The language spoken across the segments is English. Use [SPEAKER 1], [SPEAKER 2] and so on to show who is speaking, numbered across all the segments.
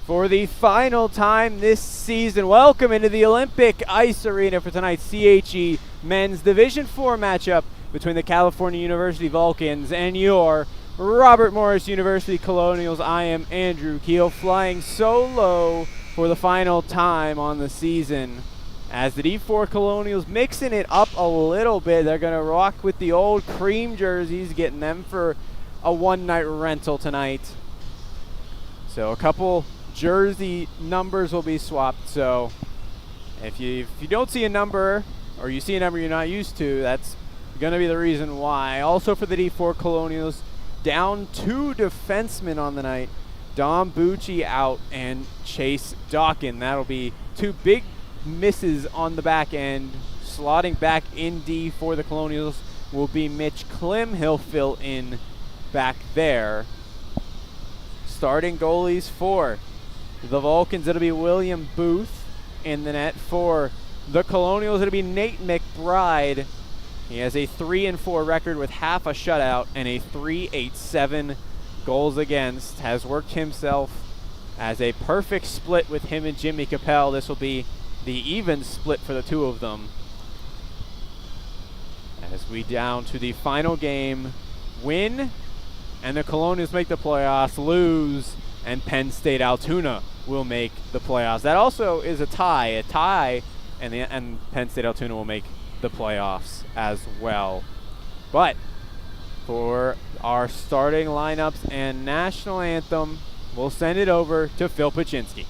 [SPEAKER 1] For the final time this season, welcome into the Olympic Ice Arena for tonight's CHE Men's Division IV matchup between the California University Vulcans and your Robert Morris University Colonials. I am Andrew Keel, flying solo for the final time on the season. As the D4 Colonials mixing it up a little bit, they're going to rock with the old cream jerseys, getting them for a one-night rental tonight. So a couple jersey numbers will be swapped. So if you don't see a number, or you see a number you're not used to, that's going to be the reason why. Also for the D4 Colonials, down two defensemen on the night. Dom Bucci out and Chase Dawkin. That'll be two big misses on the back end. Slotting back in D for the Colonials will be Mitch Klim. He'll fill in back there. Starting goalies for the Vulcans, it'll be William Booth. In the net for the Colonials, it'll be Nate McBride. He has a 3-4 record with half a shutout and a .387 goals against. Has worked himself as a perfect split with him and Jimmy Capel. This will be the even split for the two of them. As we down to the final game, win and the Colonials make the playoffs, lose and Penn State Altoona will make the playoffs. That also is a tie, and Penn State Altoona will make the playoffs as well. But for our starting lineups and national anthem, we'll send it over to Phil Pachinski.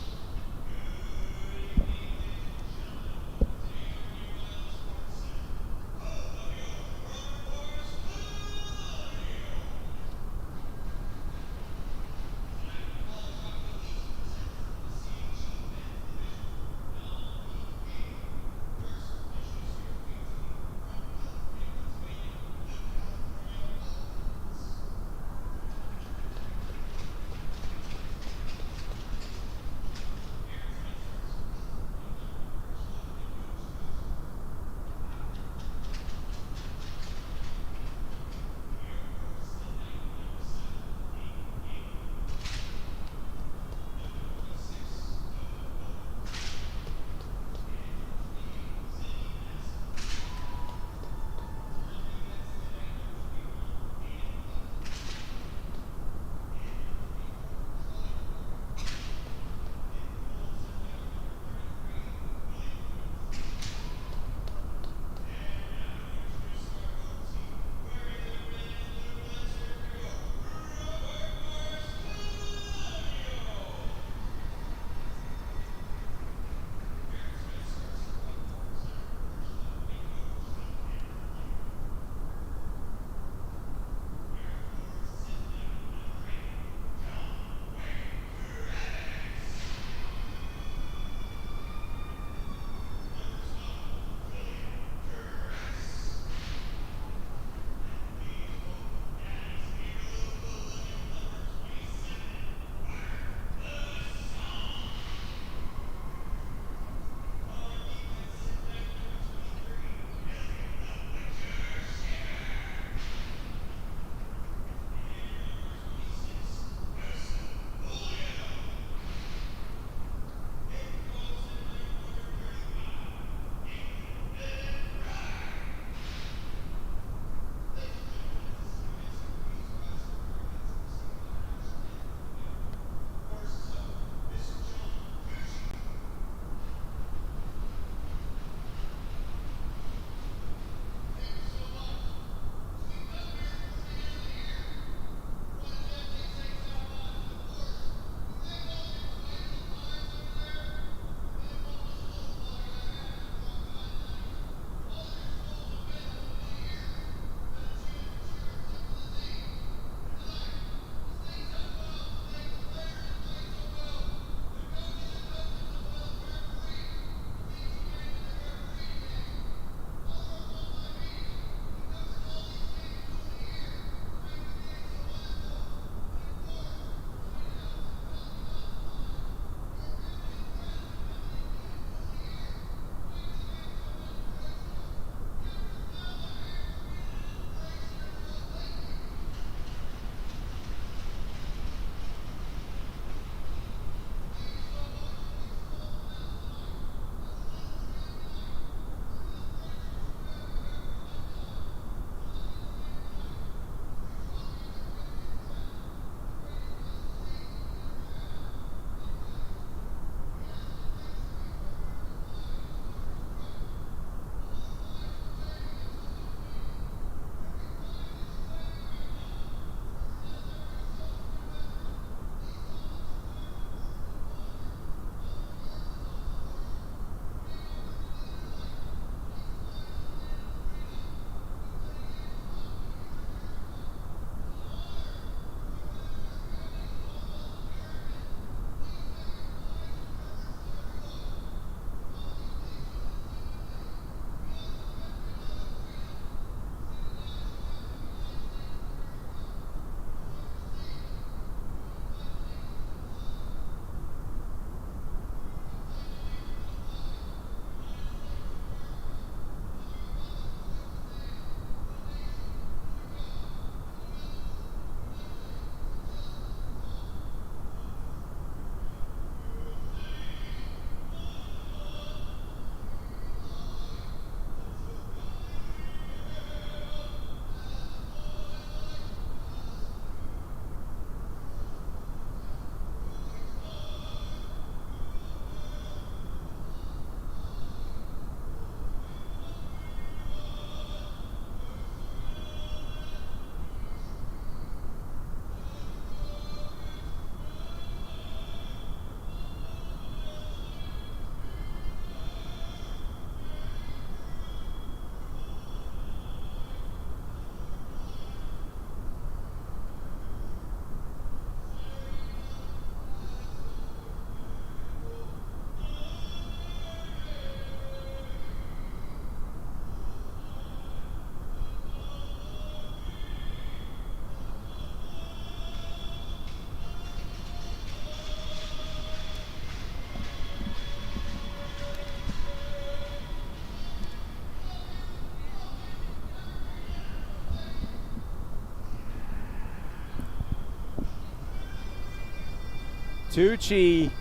[SPEAKER 1] Tucci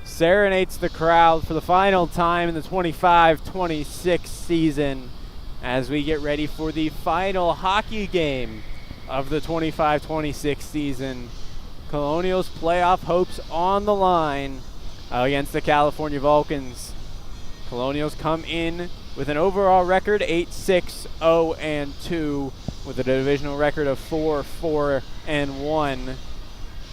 [SPEAKER 1] serenades the crowd for the final time in the 25-26 season as we get ready for the final hockey game of the 25-26 season. Colonials playoff hopes on the line against the California Vulcans. Colonials come in with an overall record 8-6-0-2 with a divisional record of 4-4-1.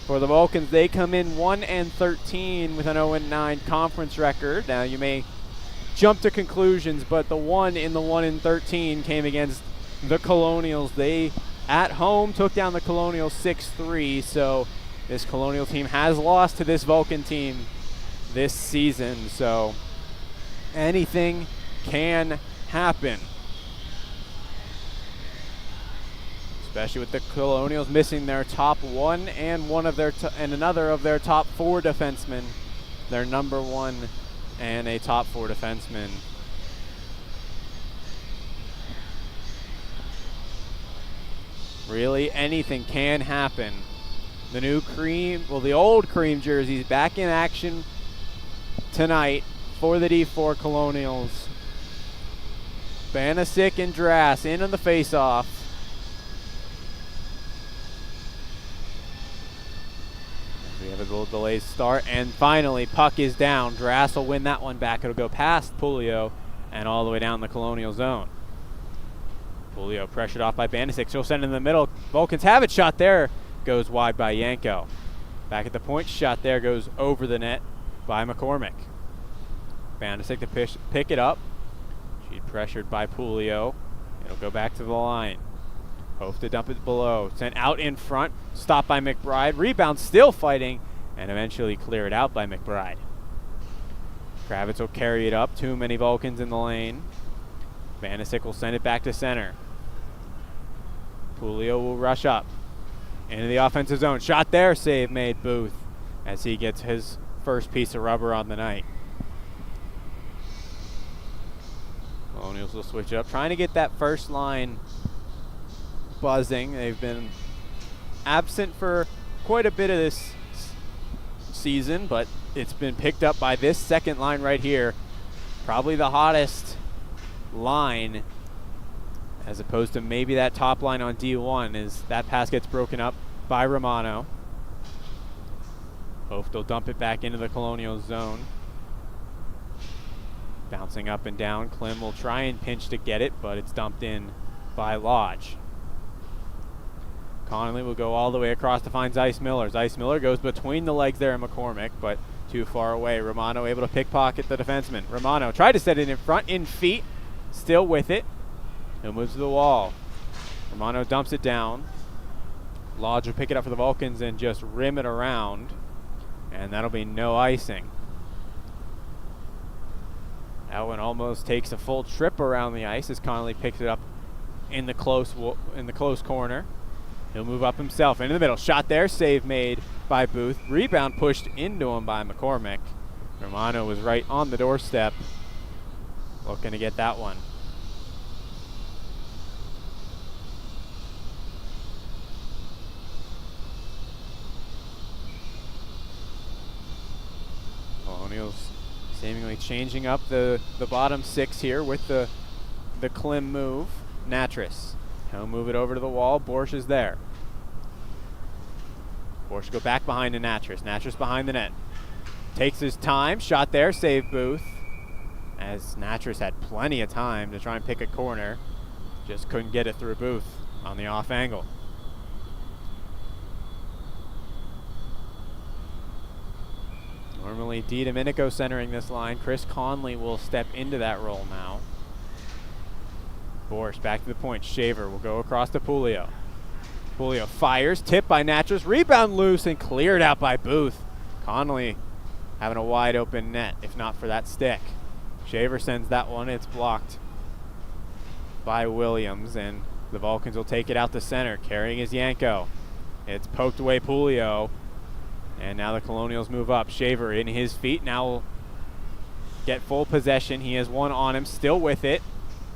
[SPEAKER 1] For the Vulcans, they come in 1-13 with an 0-9 conference record. Now you may jump to conclusions, but the 1-13 came against the Colonials. They at home took down the Colonials 6-3, so this Colonial team has lost to this Vulcan team this season, so anything can happen. Especially with the Colonials missing their top one and another of their top four defensemen. Their number one and a top four defenseman. Really, anything can happen. The old cream jerseys back in action tonight for the D4 Colonials. Banasic and Drass in on the face-off. We have a little delayed start, and finally puck is down. Drass will win that one back. It'll go past Pulio and all the way down the Colonial zone. Pulio pressured off by Banasic. She'll send it in the middle. Vulcans have it. Shot there. Goes wide by Yanko. Back at the point. Shot there goes over the net by McCormick. Banasic to pick it up. She's pressured by Pulio. It'll go back to the line. Hope to dump it below. Sent out in front. Stopped by McBride. Rebound still fighting. And eventually clear it out by McBride. Kravitz will carry it up. Too many Vulcans in the lane. Banasic will send it back to center. Pulio will rush up into the offensive zone. Shot there. Save made Booth as he gets his first piece of rubber on the night. Colonials will switch it up, trying to get that first line buzzing. They've been absent for quite a bit of this season, but it's been picked up by this second line right here. Probably the hottest line, as opposed to maybe that top line on D1, as that pass gets broken up by Romano. Hope they'll dump it back into the Colonial zone. Bouncing up and down. Klim will try and pinch to get it, but it's dumped in by Lodge. Connolly will go all the way across to find Zeiss Miller. Zeiss Miller goes between the legs there of McCormick, but too far away. Romano able to pickpocket the defenseman. Romano tried to set it in front, in feet, still with it. He'll move to the wall. Romano dumps it down. Lodge will pick it up for the Vulcans and just rim it around, and that'll be no icing. That one almost takes a full trip around the ice as Connolly picks it up in the close corner. He'll move up himself into the middle. Shot there, save made by Booth. Rebound pushed into him by McCormick. Romano was right on the doorstep, looking to get that one. Colonials seemingly changing up the bottom six here with the Klim move. Natras. He'll move it over to the wall. Borsch is there. Borsch go back behind to Natras. Natras behind the net. Takes his time. Shot there. Save Booth. As Natras had plenty of time to try and pick a corner. Just couldn't get it through Booth on the off angle. Normally Di Domenico centering this line. Chris Conley will step into that role now. Borsch back to the point. Shaver will go across to Pulio. Pulio fires. Tipped by Natras. Rebound loose and cleared out by Booth. Conley having a wide open net if not for that stick. Shaver sends that one. It's blocked by Williams, and the Vulcans will take it out to center. Carrying is Yanko. It's poked away Pulio. And now the Colonials move up. Shaver in his feet. Now will get full possession. He has one on him. Still with it.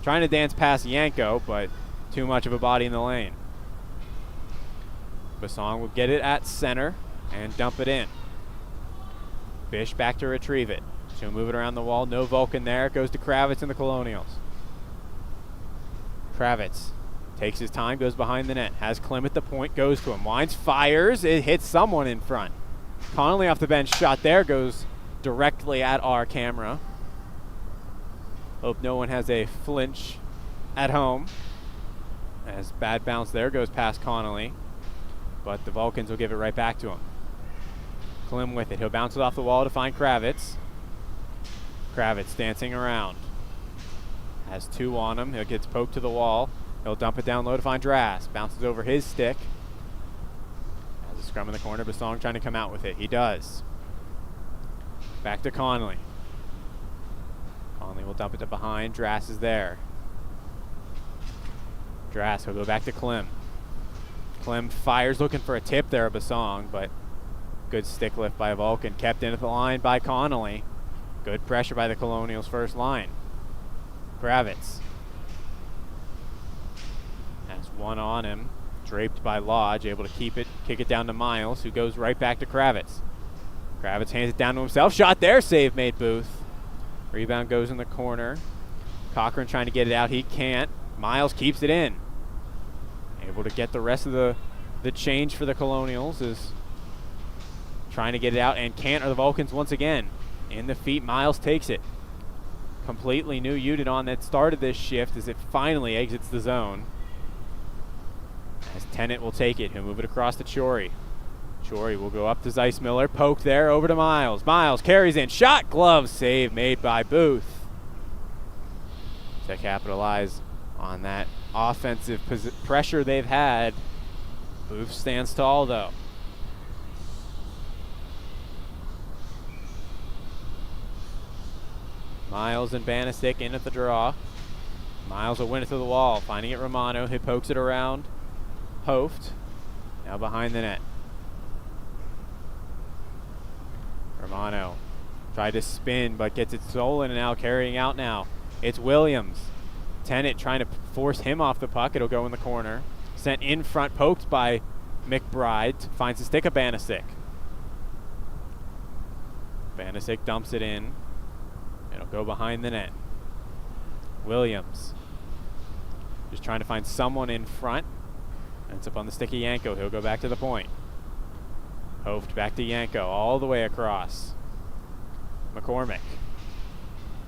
[SPEAKER 1] Trying to dance past Yanko, but too much of a body in the lane. Basong will get it at center and dump it in. Bish back to retrieve it. She'll move it around the wall. No Vulcan there. It goes to Kravitz and the Colonials. Kravitz takes his time, goes behind the net. Has Klim at the point, goes to him. Winds, fires. It hits someone in front. Connolly off the bench. Shot there. Goes directly at our camera. Hope no one has a flinch at home. As bad bounce there goes past Connolly. But the Vulcans will give it right back to him. Klim with it. He'll bounce it off the wall to find Kravitz. Kravitz dancing around. Has two on him. He gets poked to the wall. He'll dump it down low to find Drass. Bounces over his stick. Has a scrum in the corner. Basong trying to come out with it. He does. Back to Connolly. Connolly will dump it to behind. Drass is there. Drass will go back to Klim. Klim fires looking for a tip there of Basong, but good stick lift by Vulcan. Kept into the line by Connolly. Good pressure by the Colonials' first line. Kravitz has one on him, draped by Lodge, able to keep it, kick it down to Miles, who goes right back to Kravitz. Kravitz hands it down to himself. Shot there, save made Booth. Rebound goes in the corner. Cochran trying to get it out, he can't. Miles keeps it in. Able to get the rest of the change for the Colonials, is trying to get it out and can't, are the Vulcans once again. In the feet, Miles takes it. Completely new unit on that started this shift as it finally exits the zone. As Tennant will take it, he'll move it across to Chori. Chori will go up to Zeiss Miller, poke there, over to Miles. Miles carries in, shot, glove, save made by Booth. To capitalize on that offensive pressure they've had. Booth stands tall though. Miles and Banasek in at the draw. Miles will win it to the wall, finding it Romano. He pokes it around. Hoft, now behind the net. Romano tried to spin, but gets it stolen and now carrying out now. It's Williams. Tennant trying to force him off the puck. It'll go in the corner. Sent in front, poked by McBride. Finds the stick of Banasek. Banasek dumps it in. It'll go behind the net. Williams just trying to find someone in front. And it's up on the stick of Yanko. He'll go back to the point. Hoft back to Yanko, all the way across. McCormick.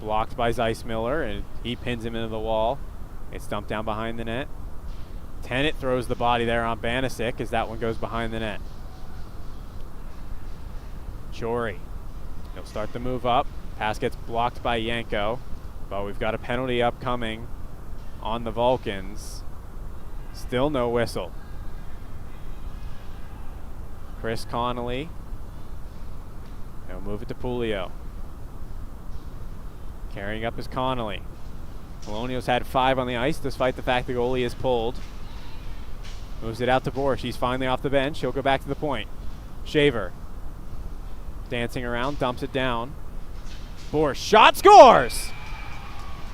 [SPEAKER 1] Blocked by Zeiss Miller, and he pins him into the wall. It's dumped down behind the net. Tennant throws the body there on Banasek as that one goes behind the net. Chori. He'll start the move up. Pass gets blocked by Yanko, but we've got a penalty upcoming on the Vulcans. Still no whistle. Chris Connolly. He'll move it to Pulio. Carrying up is Connolly. Colonials had 5 on the ice despite the fact the goalie is pulled. Moves it out to Borsch. He's finally off the bench. He'll go back to the point. Shaver. Dancing around, dumps it down. Borsch, shot, scores!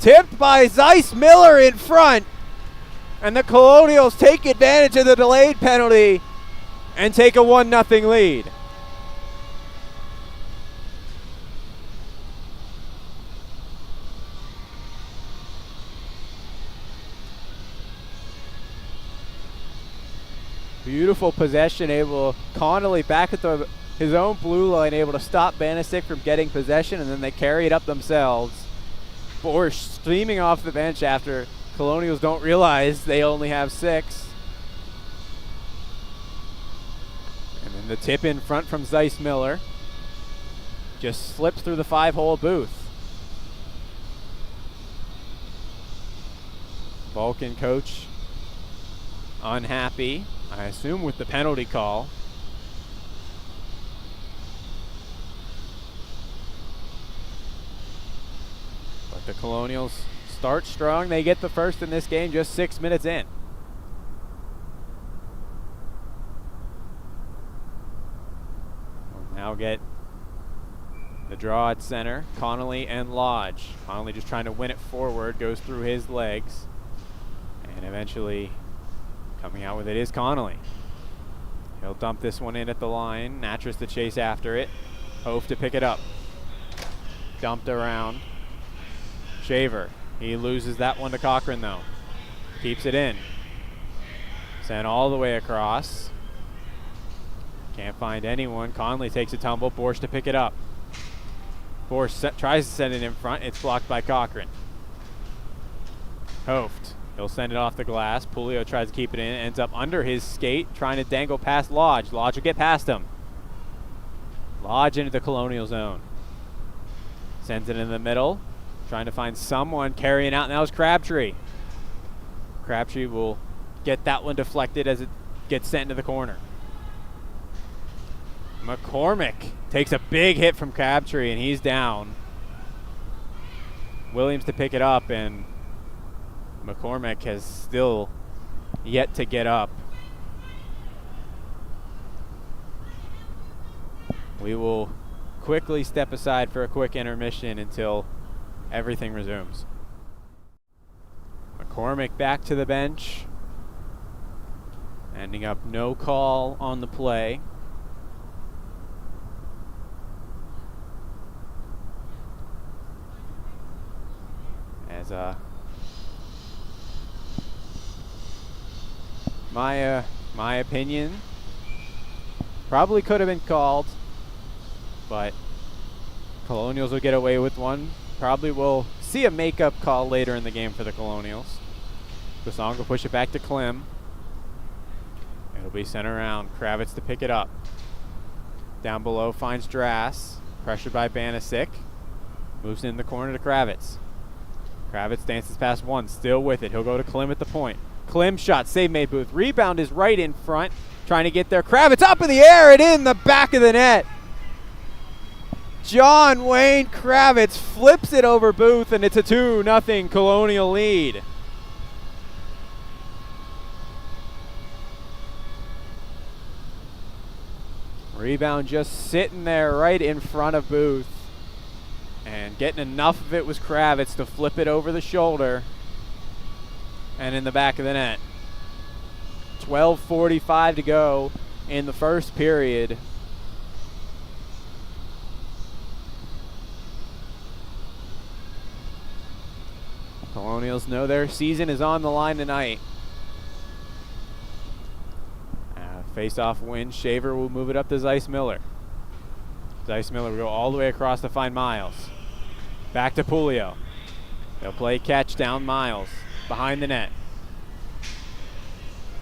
[SPEAKER 1] Tipped by Zeiss Miller in front. And the Colonials take advantage of the delayed penalty and take a 1-0 lead. Beautiful possession, Connolly back at his own blue line, able to stop Banasek from getting possession, and then they carry it up themselves. Borsch streaming off the bench after Colonials don't realize they only have 6. And then the tip in front from Zeiss Miller. Just slips through the 5-hole booth. Vulcan coach unhappy, I assume with the penalty call. But the Colonials start strong. They get the first in this game just 6 minutes in. We'll now get the draw at center. Connolly and Lodge. Connolly just trying to win it forward, goes through his legs. And eventually coming out with it is Connolly. He'll dump this one in at the line. Natras to chase after it. Hove to pick it up. Dumped around. Shaver. He loses that one to Cochran, though. Keeps it in. Sent all the way across. Can't find anyone. Conley takes a tumble. Borsch to pick it up. Borsch tries to send it in front. It's blocked by Cochran. Hoft. He'll send it off the glass. Pulio tries to keep it in. Ends up under his skate, trying to dangle past Lodge. Lodge will get past him. Lodge into the Colonial zone. Sends it in the middle. Trying to find someone carrying out. Now it's Crabtree. Crabtree will get that one deflected as it gets sent into the corner. McCormick takes a big hit from Crabtree, and he's down. Williams to pick it up, and McCormick has still yet to get up. We will quickly step aside for a quick intermission until everything resumes. McCormick back to the bench, ending up no call on the play. As my opinion, probably could have been called, but Colonials will get away with one. Probably will see a makeup call later in the game for the Colonials. Basong will push it back to Klim. It'll be sent around. Kravitz to pick it up. Down below finds Drass. Pressured by Banasic. Moves in the corner to Kravitz. Kravitz dances past one. Still with it. He'll go to Klim at the point. Klim shot. Save made Booth. Rebound is right in front. Trying to get there. Kravitz up in the air and in the back of the net. John Wayne Kravitz flips it over Booth, and it's a 2-0 Colonial lead. Rebound just sitting there right in front of Booth. And getting enough of it was Kravitz to flip it over the shoulder and in the back of the net. 12:45 to go in the first period. Colonials know their season is on the line tonight. Face-off win. Shaver will move it up to Zeiss Miller. Zeiss Miller will go all the way across to find Miles. Back to Pulio. They'll play catch down Miles. Behind the net.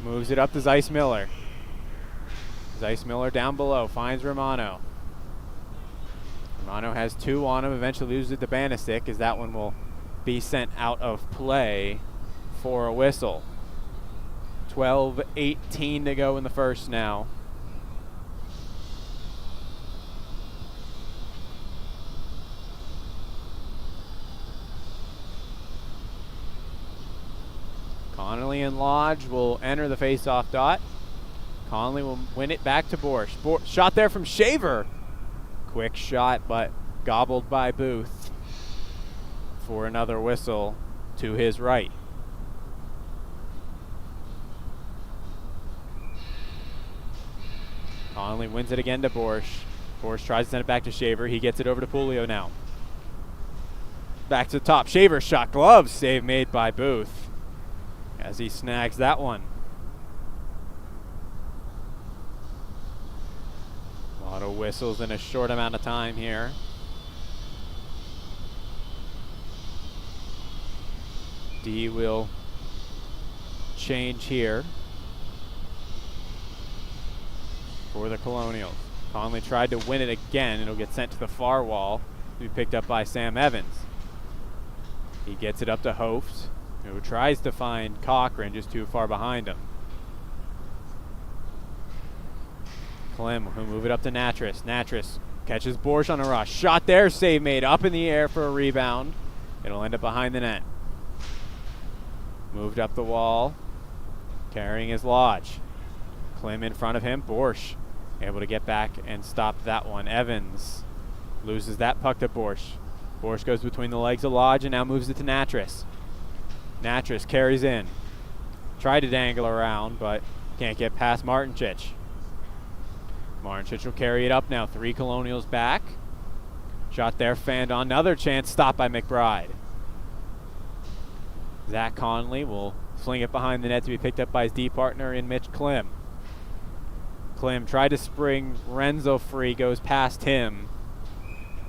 [SPEAKER 1] Moves it up to Zeiss Miller. Zeiss Miller down below. Finds Romano. Romano has two on him. Eventually loses it to Banasic, as that one will be sent out of play for a whistle. 12:18 to go in the first now. Connolly and Lodge will enter the face-off dot. Conley will win it back to Borsch. Shot there from Shaver. Quick shot, but gobbled by Booth for another whistle to his right. Conley wins it again to Borsch. Borsch tries to send it back to Shaver. He gets it over to Pulio now. Back to the top. Shaver shot. Glove save made by Booth as he snags that one. A lot of whistles in a short amount of time here. D will change here for the Colonials. Conley tried to win it again. It'll get sent to the far wall to be picked up by Sam Evans. He gets it up to Hoft, who tries to find Cochran, just too far behind him. Klim will move it up to Natras. Natras catches Borsch on a rush. Shot there, save made, up in the air for a rebound. It'll end up behind the net. Moved up the wall, carrying his Lodge. Klim in front of him. Borsch able to get back and stop that one. Evans loses that puck to Borsch. Borsch goes between the legs of Lodge and now moves it to Natras. Natras carries in. Tried to dangle around, but can't get past Martincic. Marnchich will carry it up now. 3 Colonials back. Shot there, fanned on. Another chance, stopped by McBride. Zach Conley will fling it behind the net to be picked up by his D partner in Mitch Klim. Klim tried to spring Renzo free, goes past him,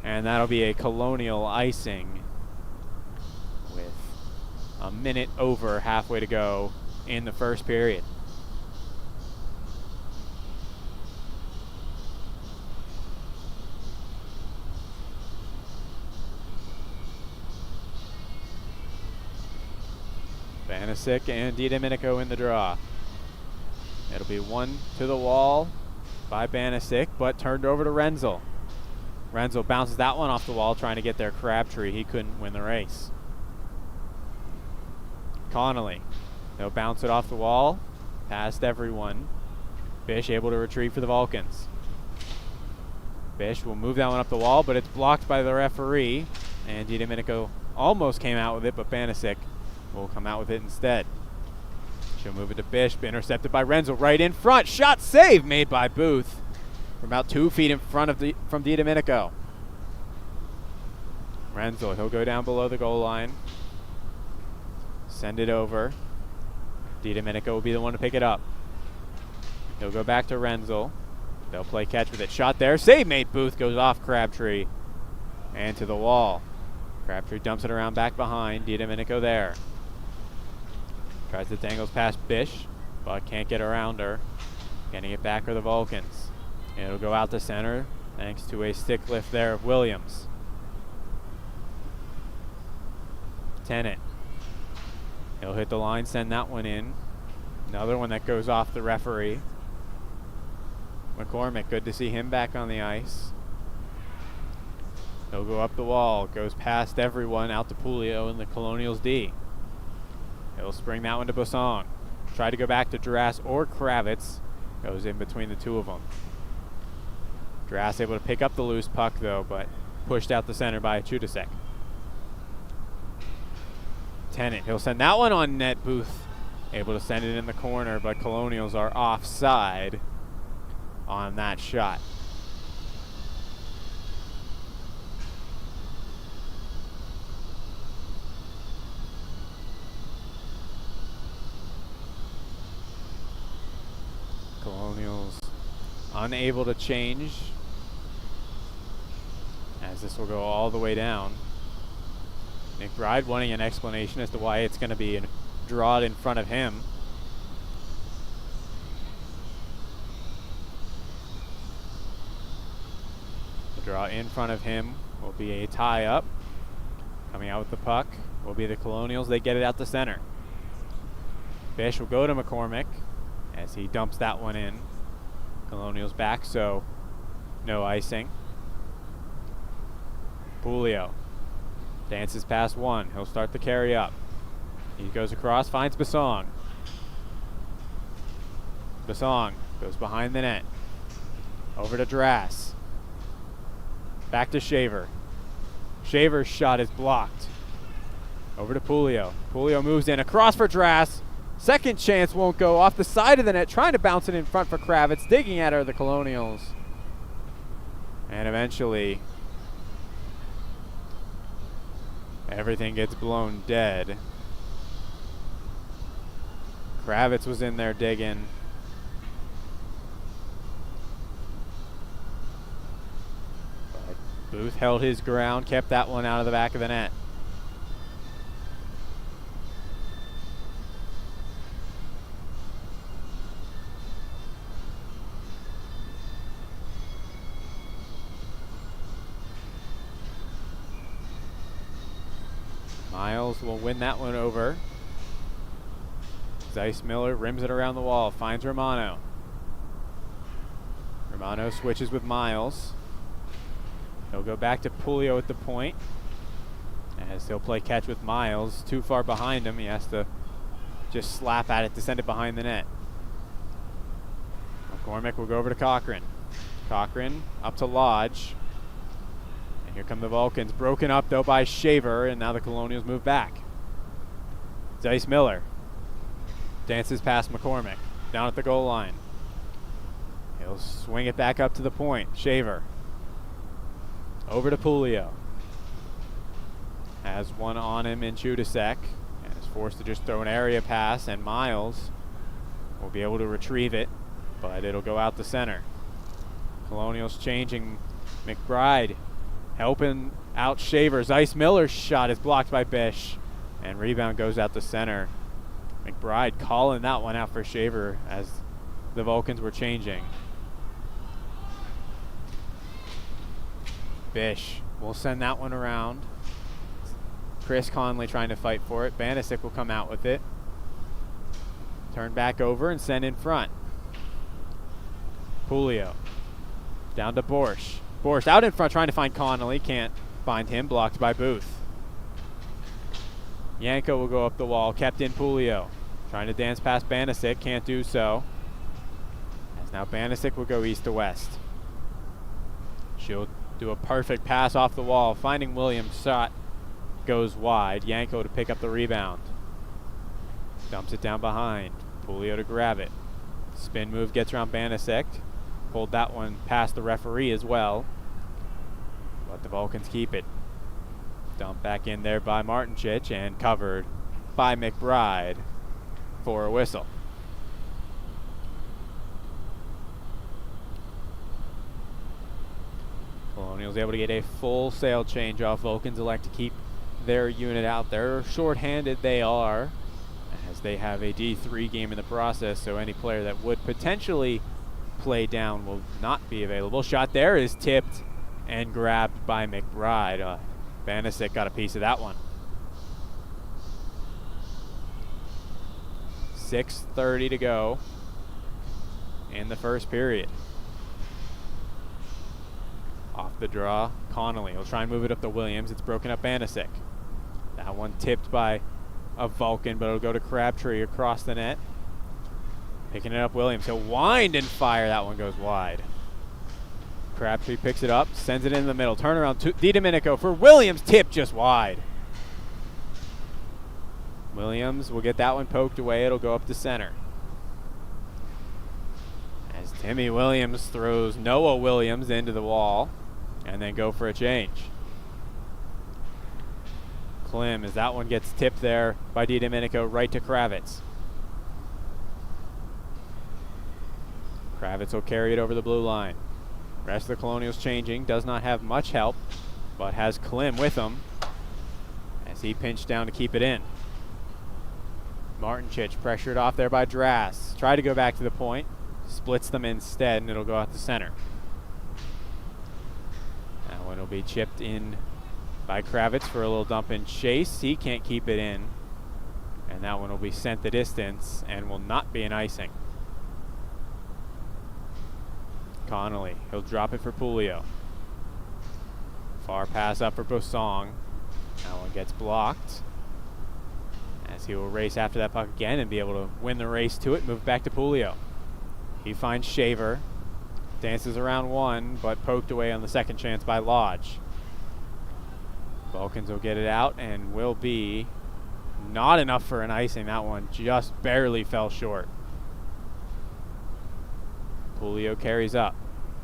[SPEAKER 1] and that'll be a Colonial icing with a minute over halfway to go in the first period. Banasic and DiDomenico in the draw. It'll be one to the wall by Banasic, but turned over to Renzel. Renzel bounces that one off the wall, trying to get there Crabtree. He couldn't win the race. Connolly, they'll bounce it off the wall, past everyone. Bish able to retrieve for the Vulcans. Bish will move that one up the wall, but it's blocked by the referee, and DiDomenico almost came out with it, but Banasic will come out with it instead. She'll move it to Bish, intercepted by Renzel right in front. Shot save made by Booth from about 2 feet in front of from DiDomenico. Renzel, he'll go down below the goal line. Send it over. DiDomenico will be the one to pick it up. He'll go back to Renzel. They'll play catch with it. Shot there. Save made. Booth goes off Crabtree and to the wall. Crabtree dumps it around back behind. DiDomenico there. Tries to dangles past Bish, but can't get around her. Getting it back for the Vulcans. It'll go out to center thanks to a stick lift there of Williams. Tennant. He'll hit the line, send that one in. Another one that goes off the referee. McCormick, good to see him back on the ice. He'll go up the wall, goes past everyone, out to Pulio in the Colonials D. He'll spring that one to Bossong. Try to go back to Duras or Kravitz. Goes in between the two of them. Duras able to pick up the loose puck though, but pushed out the center by Chudasek. Tennant, he'll send that one on net. Booth able to send it in the corner, but Colonials are offside on that shot. Colonials unable to change, as this will go all the way down. McBride wanting an explanation as to why it's going to be drawn in front of him. The draw in front of him will be a tie-up. Coming out with the puck will be the Colonials. They get it out the center. Bish will go to McCormick as he dumps that one in. Colonials back, so no icing. Pulio dances past one. He'll start the carry up. He goes across, finds Bossong. Bossong goes behind the net. Over to Duras. Back to Shaver. Shaver's shot is blocked. Over to Pulio. Pulio moves in, across for Duras. Second chance won't go, off the side of the net, trying to bounce it in front for Kravitz. Digging at her, the Colonials. And eventually, everything gets blown dead. Kravitz was in there digging. But Booth held his ground, kept that one out of the back of the net. Miles will win that one over. Zeiss Miller rims it around the wall, finds Romano. Romano switches with Miles. He'll go back to Pulio at the point, as he'll play catch with Miles. Too far behind him, he has to just slap at it to send it behind the net. McCormick will go over to Cochran. Cochran up to Lodge. And here come the Vulcans, broken up though by Shaver, and now the Colonials move back. Zeiss Miller dances past McCormick, down at the goal line. He'll swing it back up to the point. Shaver. Over to Pulio. Has one on him in Chudasek, and is forced to just throw an area pass, and Miles will be able to retrieve it, but it'll go out the center. Colonials changing. McBride helping out Shaver. Zeiss Miller's shot is blocked by Bish, and rebound goes out the center. McBride calling that one out for Shaver as the Vulcans were changing. Bish will send that one around. Chris Conley trying to fight for it. Banasic will come out with it. Turn back over and send in front. Pulio. Down to Borsch. Borsch out in front trying to find Connolly. Can't find him. Blocked by Booth. Yanko will go up the wall. Kept in Pulio. Trying to dance past Banasic. Can't do so. As now Banasic will go east to west. She'll do a perfect pass off the wall. Finding Williams. Shot goes wide. Yanko to pick up the rebound. Dumps it down behind. Pulio to grab it. Spin move gets around Banasic. Pulled that one past the referee as well. But the Vulcans keep it. Dumped back in there by Martincic and covered by McBride for a whistle. Colonials able to get a full sail change off. Vulcans elect to keep their unit out there. Short-handed they are, as they have a D3 game in the process, so any player that would potentially play down will not be available. Shot there is tipped and grabbed by McBride. Banasic got a piece of that one. 6:30 to go in the first period. Off the draw, Connolly will try and move it up to Williams. It's broken up Banasic. That one tipped by a Vulcan, but it'll go to Crabtree across the net. Picking it up, Williams. He'll wind and fire. That one goes wide. Crabtree picks it up, sends it in the middle. Turnaround to DiDomenico for Williams. Tip just wide. Williams will get that one poked away. It'll go up to center. As Timmy Williams throws Noah Williams into the wall and then go for a change. Klim, as that one gets tipped there by DiDomenico right to Kravitz. Kravitz will carry it over the blue line. Rest of the Colonials changing. Does not have much help, but has Klim with him as he pinched down to keep it in. Martincic pressured off there by Drass. Try to go back to the point. Splits them instead, and it'll go out the center. That one will be chipped in by Kravitz for a little dump and chase. He can't keep it in. And that one will be sent the distance and will not be an icing. Connolly, he'll drop it for Pulio. Far pass up for Bosong. That one gets blocked, as he will race after that puck again and be able to win the race to it. Move back to Pulio. He finds Shaver. Dances around one, but poked away on the second chance by Lodge. Vulcans will get it out and will be not enough for an icing. That one just barely fell short. Pulio carries up.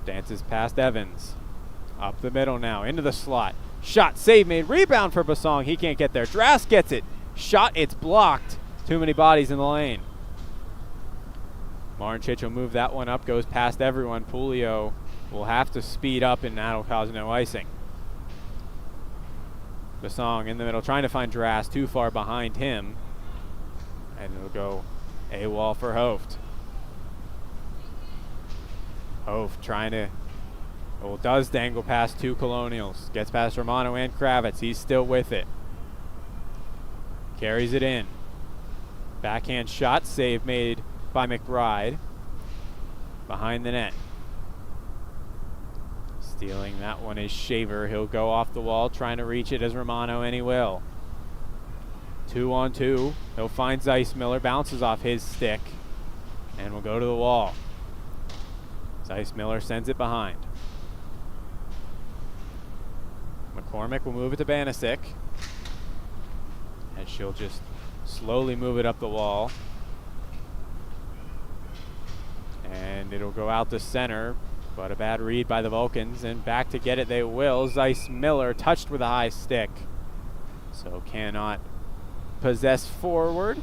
[SPEAKER 1] Dances past Evans. Up the middle now, into the slot. Shot, save made, rebound for Basong. He can't get there. Drass gets it. Shot, it's blocked. Too many bodies in the lane. Martincic will move that one up, goes past everyone. Pulio will have to speed up, and that'll cause no icing. Basong in the middle, trying to find Drass, too far behind him. And it'll go AWOL for Hoft. Hoft trying to, well, does dangle past two Colonials. Gets past Romano and Kravitz. He's still with it. Carries it in. Backhand shot, save made by McBride. Behind the net. Stealing that one is Shaver. He'll go off the wall, trying to reach it as Romano, and he will. 2-on-2. He'll find Zeiss Miller, bounces off his stick, and will go to the wall. Zeiss Miller sends it behind. McCormick will move it to Banasic, and she'll just slowly move it up the wall. And it'll go out to center, but a bad read by the Vulcans, and back to get it they will. Zeiss Miller touched with a high stick, so cannot possess forward.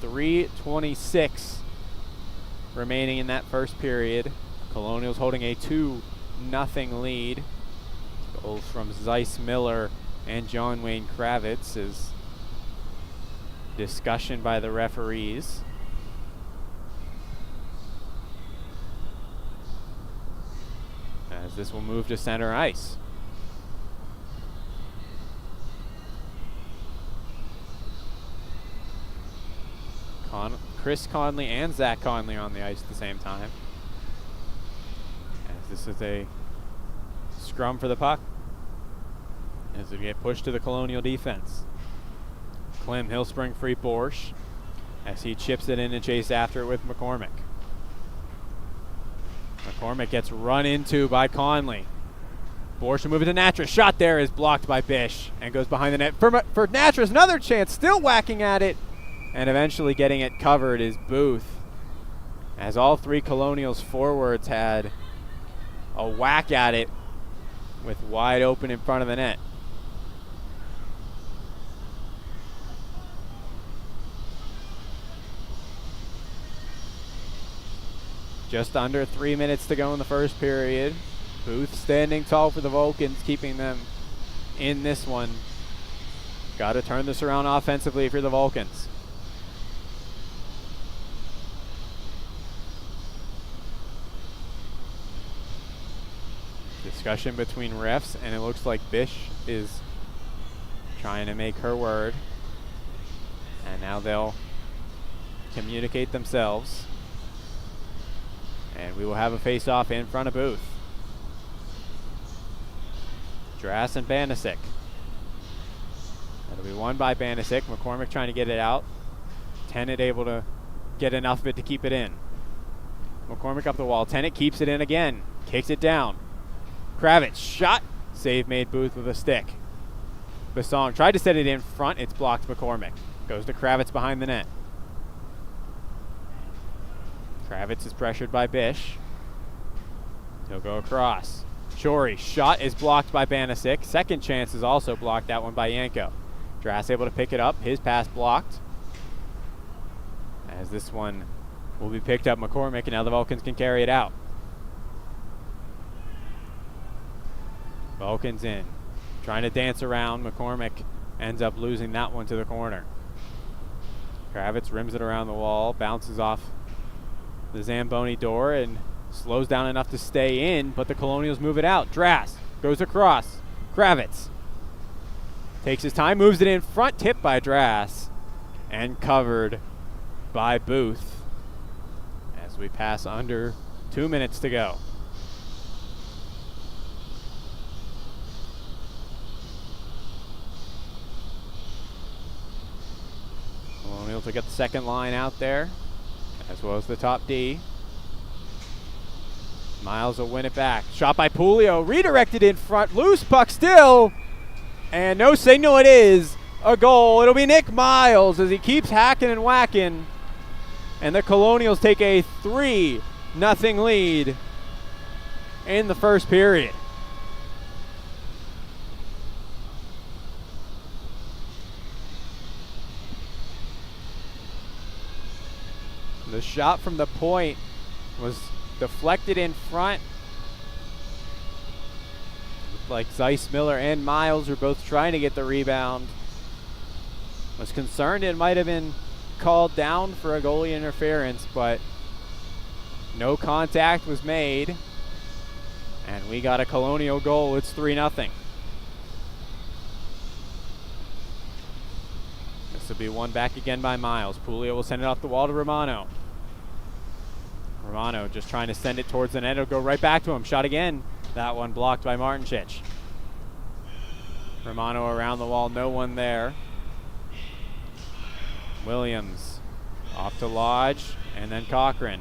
[SPEAKER 1] 3:26 remaining in that first period. Colonials holding a 2-0 lead. Goals from Zeiss Miller and John Wayne Kravitz is discussion by the referees. As this will move to center ice. Chris Conley and Zach Conley on the ice at the same time. As this is a scrum for the puck. As it get pushed to the Colonial defense. Clem Hillspring free Borsch as he chips it in and chase after it with McCormick. McCormick gets run into by Conley. Borsch will move it to Natras. Shot there is blocked by Bish and goes behind the net. For Natras, another chance, still whacking at it. And eventually getting it covered is Booth. As all three Colonials forwards had a whack at it with wide open in front of the net. Just under 3 minutes to go in the first period. Booth standing tall for the Vulcans, keeping them in this one. Got to turn this around offensively if you're the Vulcans. Discussion between refs, and it looks like Bish is trying to make her word. And now they'll communicate themselves. And we will have a face-off in front of Booth. Drass and Banasic. That'll be won by Banasic. McCormick trying to get it out. Tennant able to get enough of it to keep it in. McCormick up the wall. Tennant keeps it in again. Kicks it down. Kravitz shot. Save made Booth with a stick. Bassong tried to set it in front. It's blocked McCormick. Goes to Kravitz behind the net. Kravitz is pressured by Bish. He'll go across. Shorey shot is blocked by Banasic. Second chance is also blocked. That one by Yanko. Drass able to pick it up. His pass blocked. As this one will be picked up McCormick, and now the Vulcans can carry it out. Vulcans in. Trying to dance around. McCormick ends up losing that one to the corner. Kravitz rims it around the wall. Bounces off the Zamboni door and slows down enough to stay in, but the Colonials move it out. Drass goes across. Kravitz takes his time, moves it in front, tipped by Drass, and covered by Booth as we pass under 2 minutes to go. Colonials will get the second line out there, as well as the top D. Miles will win it back. Shot by Pulio, redirected in front, loose puck still, and no signal. It is a goal. It'll be Nick Miles as he keeps hacking and whacking, and the Colonials take a 3-0 lead in the first period. The shot from the point was deflected in front. Looked like Zeiss Miller and Miles were both trying to get the rebound. Was concerned it might have been called down for a goalie interference, but no contact was made. And we got a Colonial goal. It's 3-0. This will be won back again by Miles. Pulio will send it off the wall to Romano. Romano just trying to send it towards the net. It'll go right back to him. Shot again. That one blocked by Martincic. Romano around the wall. No one there. Williams off to Lodge and then Cochran.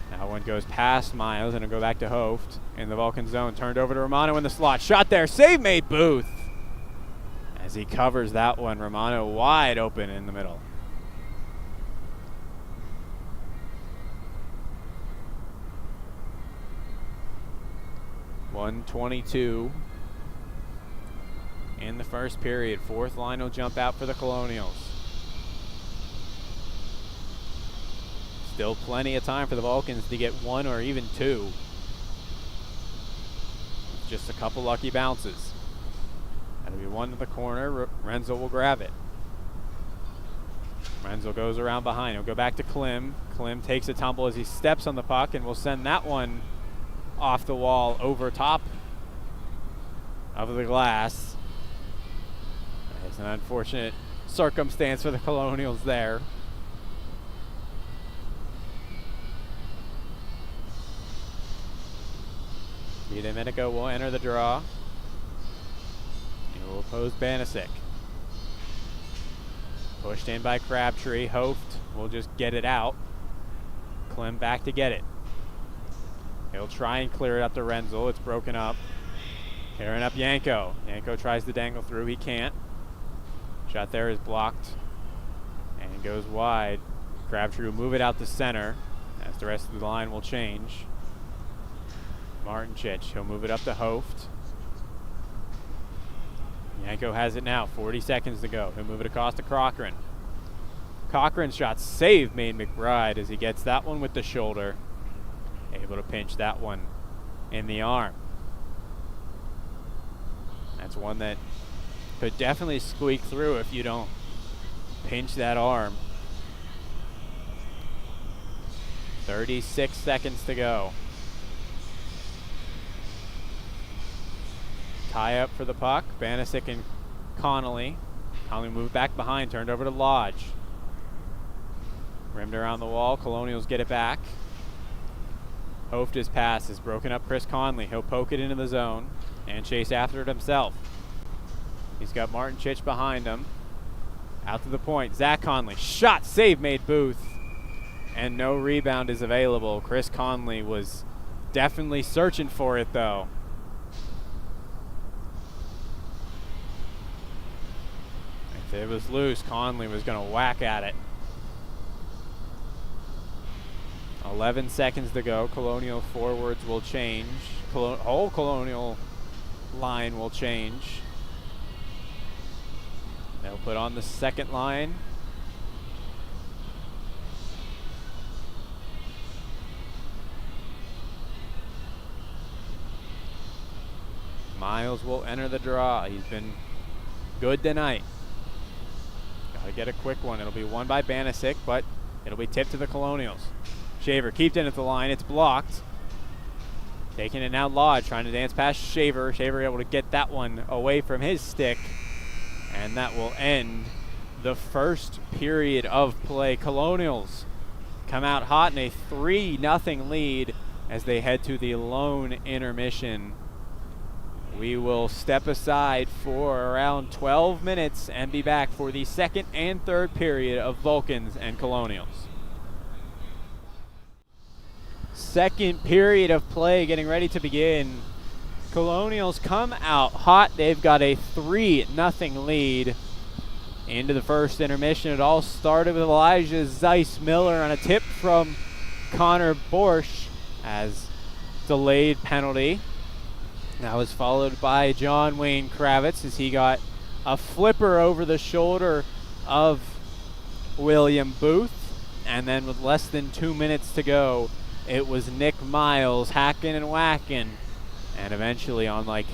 [SPEAKER 1] That one goes past Miles and it'll go back to Hoft in the Vulcan zone. Turned over to Romano in the slot. Shot there. Save made Booth. As he covers that one, Romano wide open in the middle. 1:22 in the first period. Fourth line will jump out for the Colonials. Still plenty of time for the Vulcans to get one or even two. Just a couple lucky bounces. That'll be one to the corner. Renzel will grab it. Renzel goes around behind. He'll go back to Klim. Klim takes a tumble as he steps on the puck and will send that one off the wall over top of the glass. It's an unfortunate circumstance for the Colonials there. Domenico will enter the draw. He will oppose Banasic. Pushed in by Crabtree. Hoft will just get it out. Klim back to get it. He'll try and clear it up to Renzel. It's broken up. Carrying up Yanko. Yanko tries to dangle through. He can't. Shot there is blocked and goes wide. Crabtree will move it out to center as the rest of the line will change. Martincic, he'll move it up to Hoft. Yanko has it now, 40 seconds to go. He'll move it across to Cochran. Cochran's shot save made McBride as he gets that one with the shoulder. Able to pinch that one in the arm. That's one that could definitely squeak through if you don't pinch that arm. 36 seconds to go. Tie up for the puck. Banasic and Connolly. Connolly moved back behind, turned over to Lodge. Rimmed around the wall. Colonials get it back. Hoft's pass is broken up. Chris Conley. He'll poke it into the zone and chase after it himself. He's got Martincic behind him. Out to the point. Zach Conley. Shot save made Booth. And no rebound is available. Chris Conley was definitely searching for it though. If it was loose, Conley was going to whack at it. 11 seconds to go. Colonial forwards will change. Whole Colonial line will change. They'll put on the second line. Miles will enter the draw. He's been good tonight. Gotta get a quick one. It'll be won by Banasic, but it'll be tipped to the Colonials. Shaver keeps it at the line. It's blocked. Taking it now, Lodge trying to dance past Shaver. Shaver able to get that one away from his stick. And that will end the first period of play. Colonials come out hot in a 3-0 lead as they head to the lone intermission. We will step aside for around 12 minutes and be back for the second and third period of Vulcans and Colonials. Second period of play getting ready to begin. Colonials come out hot. They've got a 3-0 lead into the first intermission. It all started with Elijah Zeiss Miller on a tip from Connor Borsch as delayed penalty. That was followed by John Wayne Kravitz as he got a flipper over the shoulder of William Booth. And then with less than 2 minutes to go, it was Nick Miles hacking and whacking. And eventually on like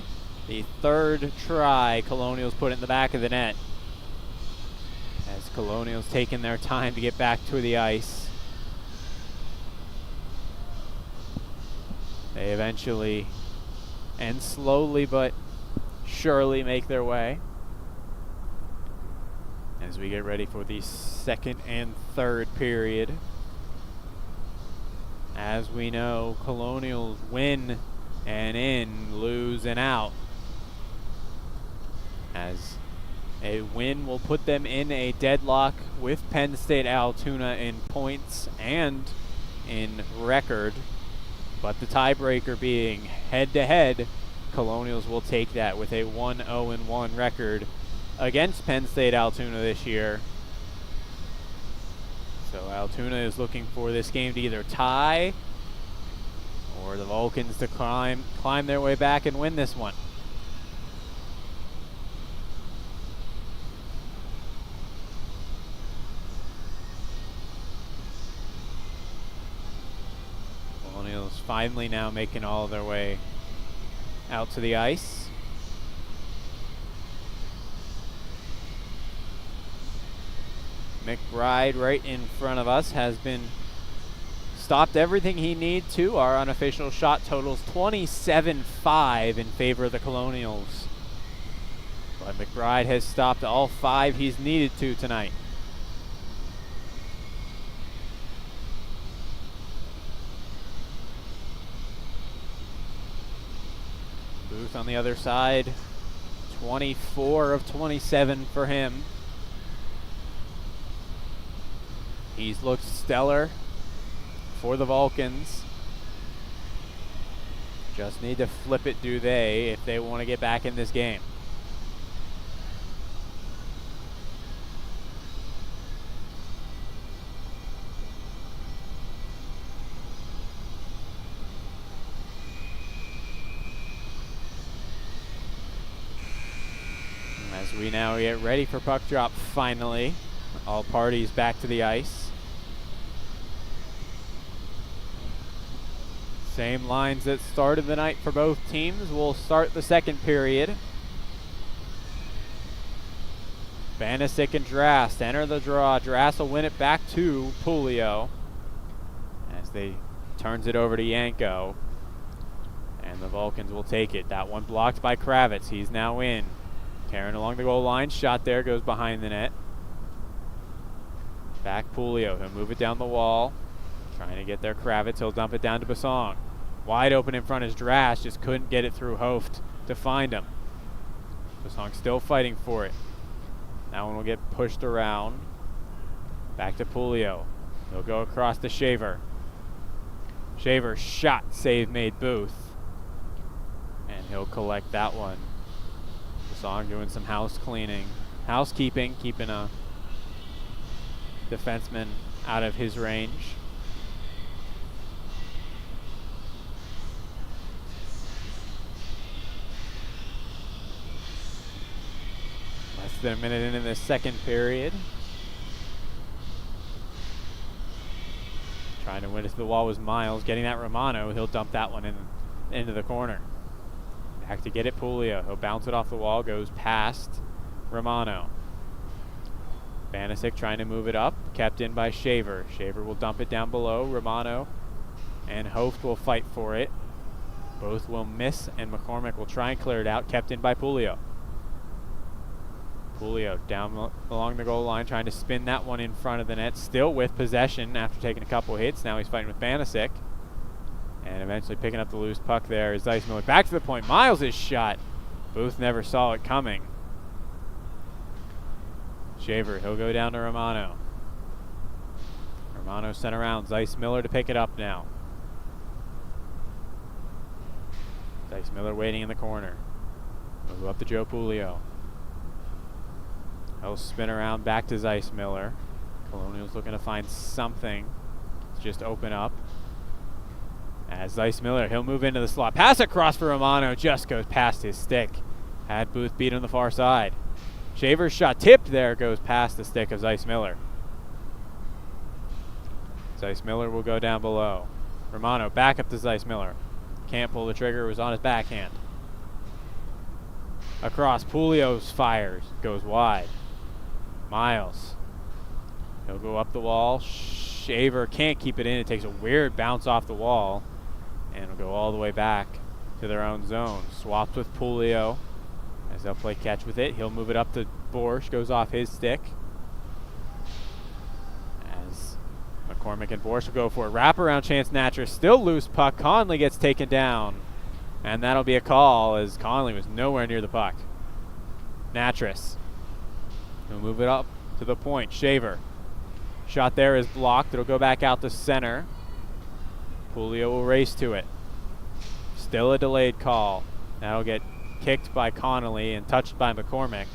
[SPEAKER 1] the third try, Colonials put it in the back of the net. As Colonials taking their time to get back to the ice. They eventually and slowly but surely make their way as we get ready for the second and third period. As we know, Colonials win and in, lose and out. As a win will put them in a deadlock with Penn State Altoona in points and in record. But the tiebreaker being head-to-head, Colonials will take that with a 1-0-1 record against Penn State Altoona this year. So Altoona is looking for this game to either tie for the Vulcans to climb their way back and win this one. Colonials finally now making all their way out to the ice. McBride right in front of us has been stopped everything he needed to. Our unofficial shot totals 27-5 in favor of the Colonials. But McBride has stopped all 5 he's needed to tonight. Booth on the other side, 24 of 27 for him. He's looked stellar for the Vulcans. Just need to flip it, do they, if they want to get back in this game. As we now get ready for puck drop finally, all parties back to the ice. Same lines that started the night for both teams will start the second period. Banasic and Drast enter the draw. Drast will win it back to Pulio as they turns it over to Yanko. And the Vulcans will take it. That one blocked by Kravitz. He's now in. Carrying along the goal line. Shot there, goes behind the net. Back Pulio. He'll move it down the wall. Trying to get there, Kravitz. He'll dump it down to Basong. Wide open in front is Drast. Just couldn't get it through Hoft to find him. Basong still fighting for it. That one will get pushed around. Back to Pulio. He'll go across to Shaver. Shaver shot. Save made Booth. And he'll collect that one. Basong doing some housekeeping, keeping a defenseman out of his range. Less than a minute into the second period. Trying to win it to the wall was Miles. Getting that Romano. He'll dump that one into the corner. Back to get it, Pulio. He'll bounce it off the wall. Goes past Romano. Banasic trying to move it up. Kept in by Shaver. Shaver will dump it down below. Romano and Hoft will fight for it. Both will miss, and McCormick will try and clear it out. Kept in by Pulio. Pulio down along the goal line, trying to spin that one in front of the net. Still with possession after taking a couple hits. Now he's fighting with Banasic. And eventually picking up the loose puck there is Zeiss Miller. Back to the point. Miles' shot. Booth never saw it coming. Shaver, he'll go down to Romano. Romano sent around. Zeiss Miller to pick it up now. Zeiss Miller waiting in the corner. He'll go up to Joe Pulio. He'll spin around back to Zeiss Miller. Colonials looking to find something to just open up. As Zeiss Miller, he'll move into the slot. Pass across for Romano, just goes past his stick. Had Booth beat on the far side. Shaver's shot tipped there, goes past the stick of Zeiss Miller. Zeiss Miller will go down below. Romano back up to Zeiss Miller. Can't pull the trigger, it was on his backhand. Across, Pulio's fires, goes wide. Miles. He'll go up the wall. Shaver can't keep it in, it takes a weird bounce off the wall. And it'll go all the way back to their own zone. Swapped with Pulio as they'll play catch with it. He'll move it up to Borsch, goes off his stick. As McCormick and Borsch will go for a wraparound chance. Natras still loose puck. Conley gets taken down. And that'll be a call as Conley was nowhere near the puck. Natras. He'll move it up to the point. Shaver. Shot there is blocked. It'll go back out to center. Pulio will race to it. Still a delayed call. That'll get kicked by Connolly and touched by McCormick.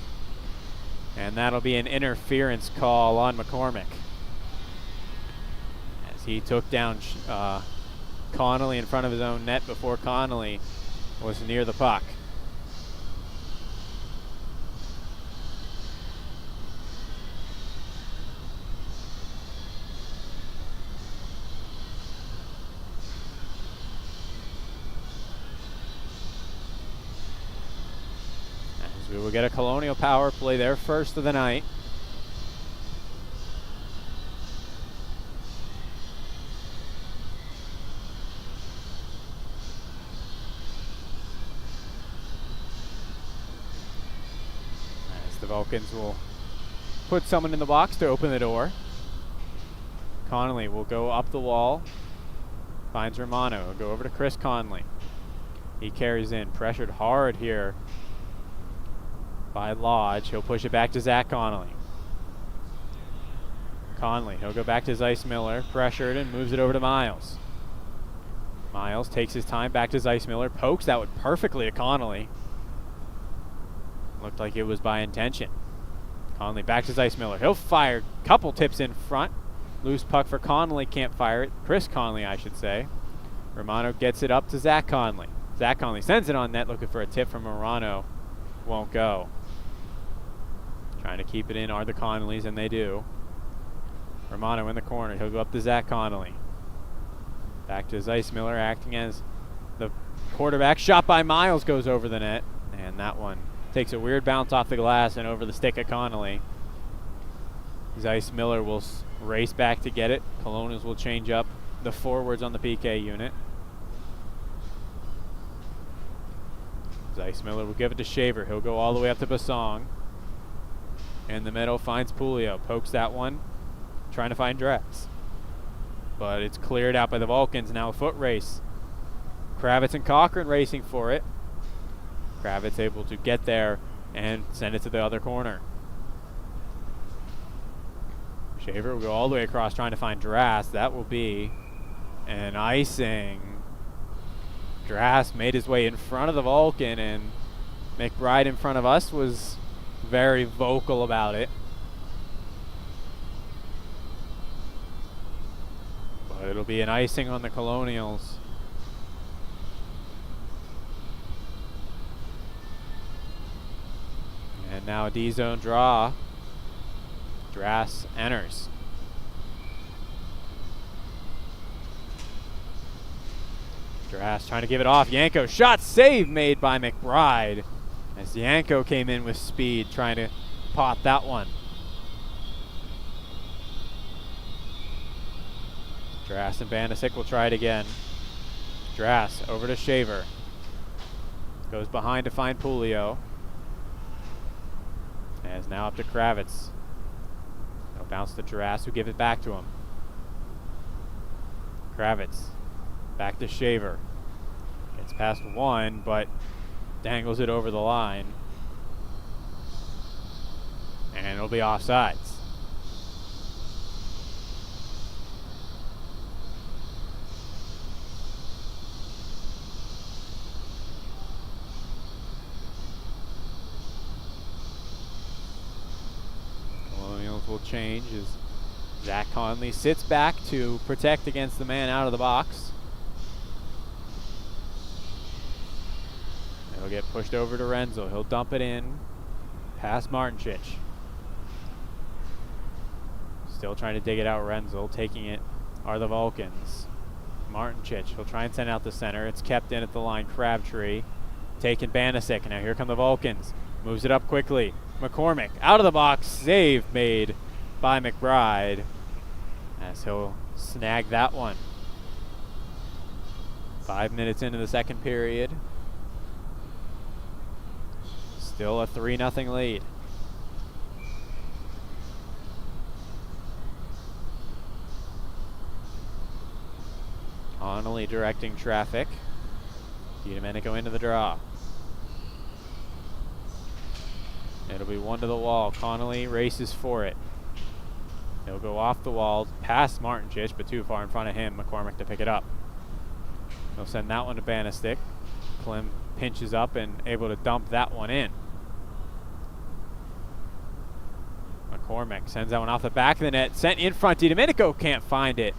[SPEAKER 1] And that'll be an interference call on McCormick. As he took down Connolly in front of his own net before Connolly was near the puck. As we will get a Colonial power play, their first of the night. The Vulcans will put someone in the box to open the door. Connolly will go up the wall, finds Romano. He'll go over to Chris Conley. He carries in, pressured hard here by Lodge. He'll push it back to Zach Connolly. Conley, he'll go back to Zeiss Miller, pressured, and moves it over to Miles. Miles takes his time back to Zeiss Miller, pokes that one perfectly to Connolly. Looked like it was by intention. Conley back to Zeiss Miller. He'll fire a couple tips in front. Loose puck for Conley, can't fire it. Chris Conley, I should say. Romano gets it up to Zach Conley. Zach Conley sends it on net, looking for a tip from Romano. Won't go. Trying to keep it in are the Conleys, and they do. Romano in the corner. He'll go up to Zach Connolly. Back to Zeiss Miller, acting as the quarterback. Shot by Miles goes over the net, and that one takes a weird bounce off the glass and over the stick of Connolly. Zeiss Miller will race back to get it. Colonials will change up the forwards on the PK unit. Zeiss Miller will give it to Shaver. He'll go all the way up to Basong. In the middle, finds Pulio. Pokes that one, trying to find Drex. But it's cleared out by the Vulcans. Now a foot race. Kravitz and Cochran racing for it. Kravitz able to get there and send it to the other corner. Shaver will go all the way across trying to find Drass. That will be an icing. Drass made his way in front of the Vulcan, and McBride in front of us was very vocal about it. But it'll be an icing on the Colonials. And now a D-zone draw. Drass enters. Drass trying to give it off. Yanko shot, save made by McBride. As Yanko came in with speed, trying to pot that one. Drass and Banasic will try it again. Drass over to Shaver. Goes behind to find Pulio. And is now up to Kravitz. He'll bounce to Drass, who give it back to him. Kravitz back to Shaver. Gets past one, but dangles it over the line. And it'll be offsides. Will change as Zach Conley sits back to protect against the man out of the box. It'll get pushed over to Renzo. He'll dump it in past Martincic. Still trying to dig it out. Renzo taking it are the Vulcans. Martincic, he'll try and send out the center. It's kept in at the line. Crabtree taking Banasic. Now here come the Vulcans. Moves it up quickly. McCormick out of the box. Save made by McBride as he'll snag that one. 5 minutes into the second period. Still a 3-0 lead. Connolly directing traffic. DiDomenico into the draw. It'll be one to the wall. Connolly races for it. He'll go off the wall, past Martincic, but too far in front of him. McCormick to pick it up. He'll send that one to Banastic. Klim pinches up and able to dump that one in. McCormick sends that one off the back of the net. Sent in front. DiDomenico can't find it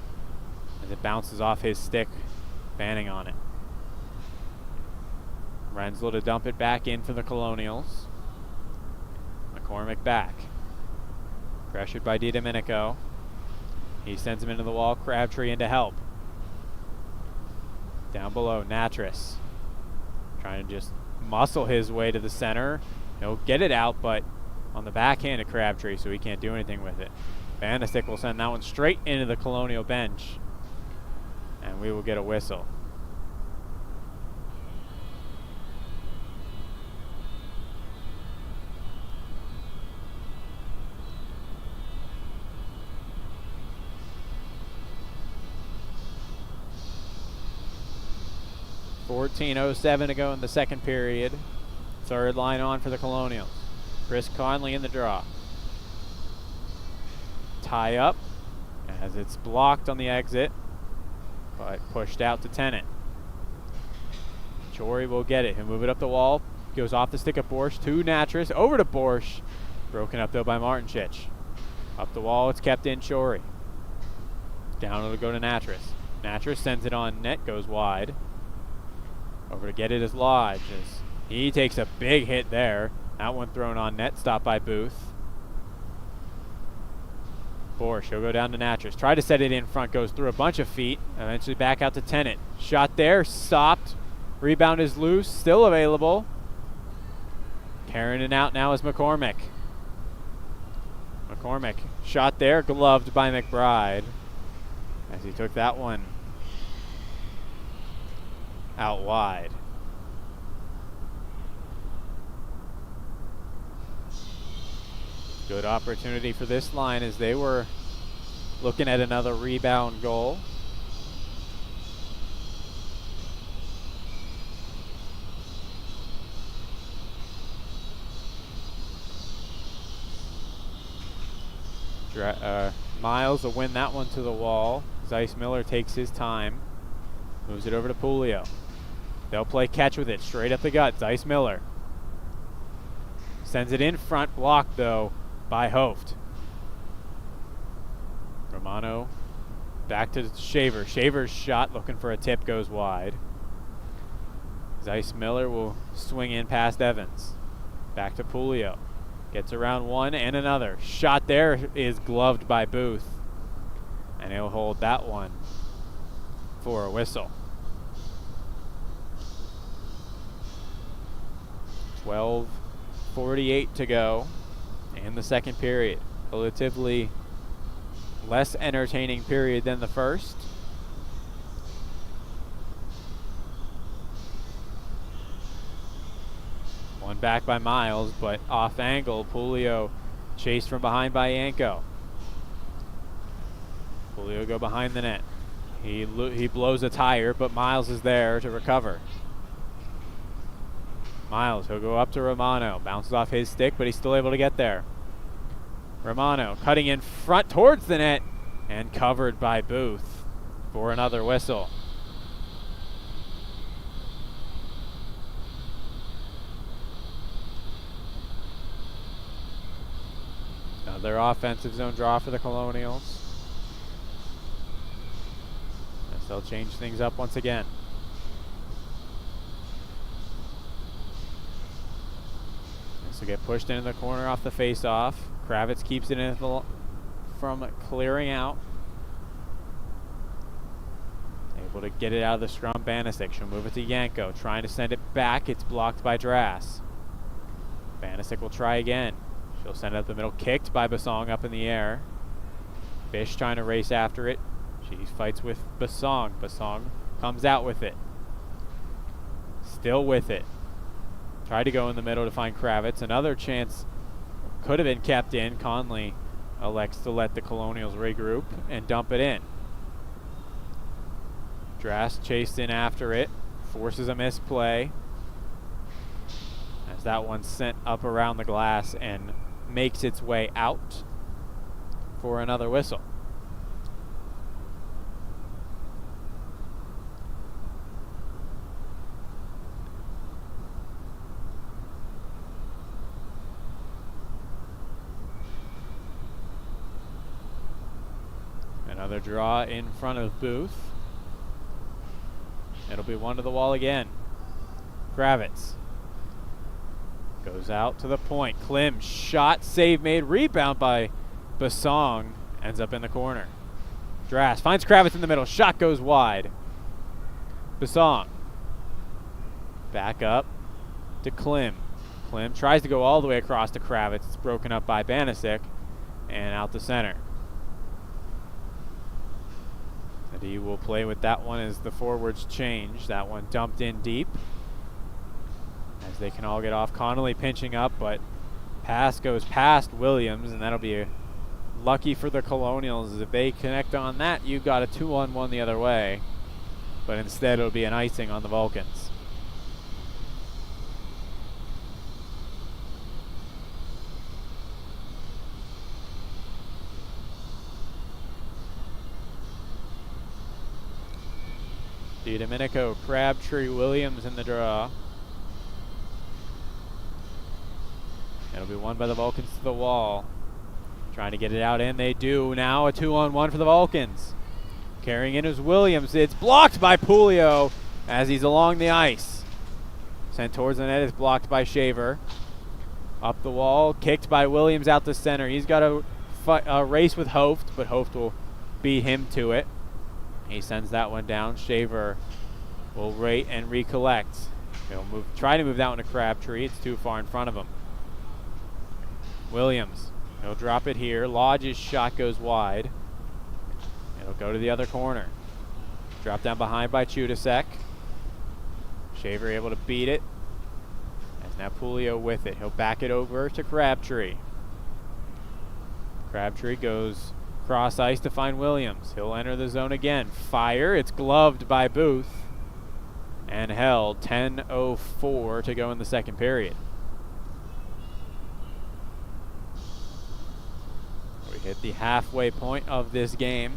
[SPEAKER 1] as it bounces off his stick Fanning on it. Renslow to dump it back in for the Colonials. McCormick back. Pressured by DiDomenico. He sends him into the wall. Crabtree in to help. Down below, Natras. Trying to just muscle his way to the center. He'll get it out, but on the backhand of Crabtree, so he can't do anything with it. Banasek will send that one straight into the Colonial bench. And we will get a whistle. .14:07 to go in the second period. Third line on for the Colonials. Chris Conley in the draw. Tie up as it's blocked on the exit, but pushed out to Tennant. Chory will get it. He'll move it up the wall. Goes off the stick of Borsch to Natras. Over to Borsch. Broken up though by Martincic. Up the wall, it's kept in Chory. Down it'll go to Natras. Natras sends it on net, goes wide. Over to get it is Lodge. As he takes a big hit there. That one thrown on net, stopped by Booth. Borsch, he'll go down to Natras. Try to set it in front, goes through a bunch of feet. Eventually back out to Tennant. Shot there, stopped. Rebound is loose, still available. Carrying it out now is McCormick. McCormick, shot there, gloved by McBride. As he took that one out wide. Good opportunity for this line as they were looking at another rebound goal. Miles will win that one to the wall. Zeiss Miller takes his time. Moves it over to Pulio. They'll play catch with it, straight up the gut. Zeiss Miller sends it in front, blocked though by Hoft. Romano back to Shaver. Shaver's shot, looking for a tip, goes wide. Zeiss Miller will swing in past Evans. Back to Pulio. Gets around one and another. Shot there is gloved by Booth. And he'll hold that one for a whistle. 12:48 to go in the second period. Relatively less entertaining period than the first. One back by Miles, but off angle. Pulio chased from behind by Yanko. Pulio go behind the net. He blows a tire, but Miles is there to recover. Miles, he'll go up to Romano. Bounces off his stick, but he's still able to get there. Romano cutting in front towards the net and covered by Booth for another whistle. Another offensive zone draw for the Colonials. As they'll change things up once again. This will get pushed into the corner off the face-off. Kravitz keeps it in from clearing out. Able to get it out of the scrum. Banasek, she'll move it to Yanko. Trying to send it back. It's blocked by Drass. Banasek will try again. She'll send it up the middle. Kicked by Basong up in the air. Bish trying to race after it. She fights with Basong. Basong comes out with it. Still with it. Tried to go in the middle to find Kravitz. Another chance could have been kept in. Conley elects to let the Colonials regroup and dump it in. Drass chased in after it. Forces a misplay. As that one's sent up around the glass and makes its way out for another whistle. Another draw in front of Booth. It'll be one to the wall again. Kravitz goes out to the point. Klim, shot, save made, rebound by Basong, ends up in the corner. Drass finds Kravitz in the middle, shot goes wide. Basong back up to Klim. Klim tries to go all the way across to Kravitz. It's broken up by Banasic and out the center. And he will play with that one as the forwards change. That one dumped in deep as they can all get off. Connolly pinching up, but pass goes past Williams, and that'll be lucky for the Colonials. If they connect on that, you've got a 2-on-1 the other way, but instead it'll be an icing on the Vulcans. DiDomenico, Crabtree, Williams in the draw. It'll be won by the Vulcans to the wall. Trying to get it out, and they do. Now a 2-on-1 for the Vulcans. Carrying in is Williams. It's blocked by Pulio as he's along the ice. Sent towards the net, is blocked by Shaver. Up the wall, kicked by Williams out the center. He's got a race with Hoft, but Hoft will beat him to it. He sends that one down. Shaver will rate and recollect. He'll try to move that one to Crabtree. It's too far in front of him. Williams, he'll drop it here. Lodge's shot goes wide. It'll go to the other corner. Drop down behind by Chudasek. Shaver able to beat it. As now Pulio with it. He'll back it over to Crabtree. Crabtree goes cross ice to find Williams. He'll enter the zone again. Fire. It's gloved by Booth and held. 10:04 to go in the second period. We hit the halfway point of this game.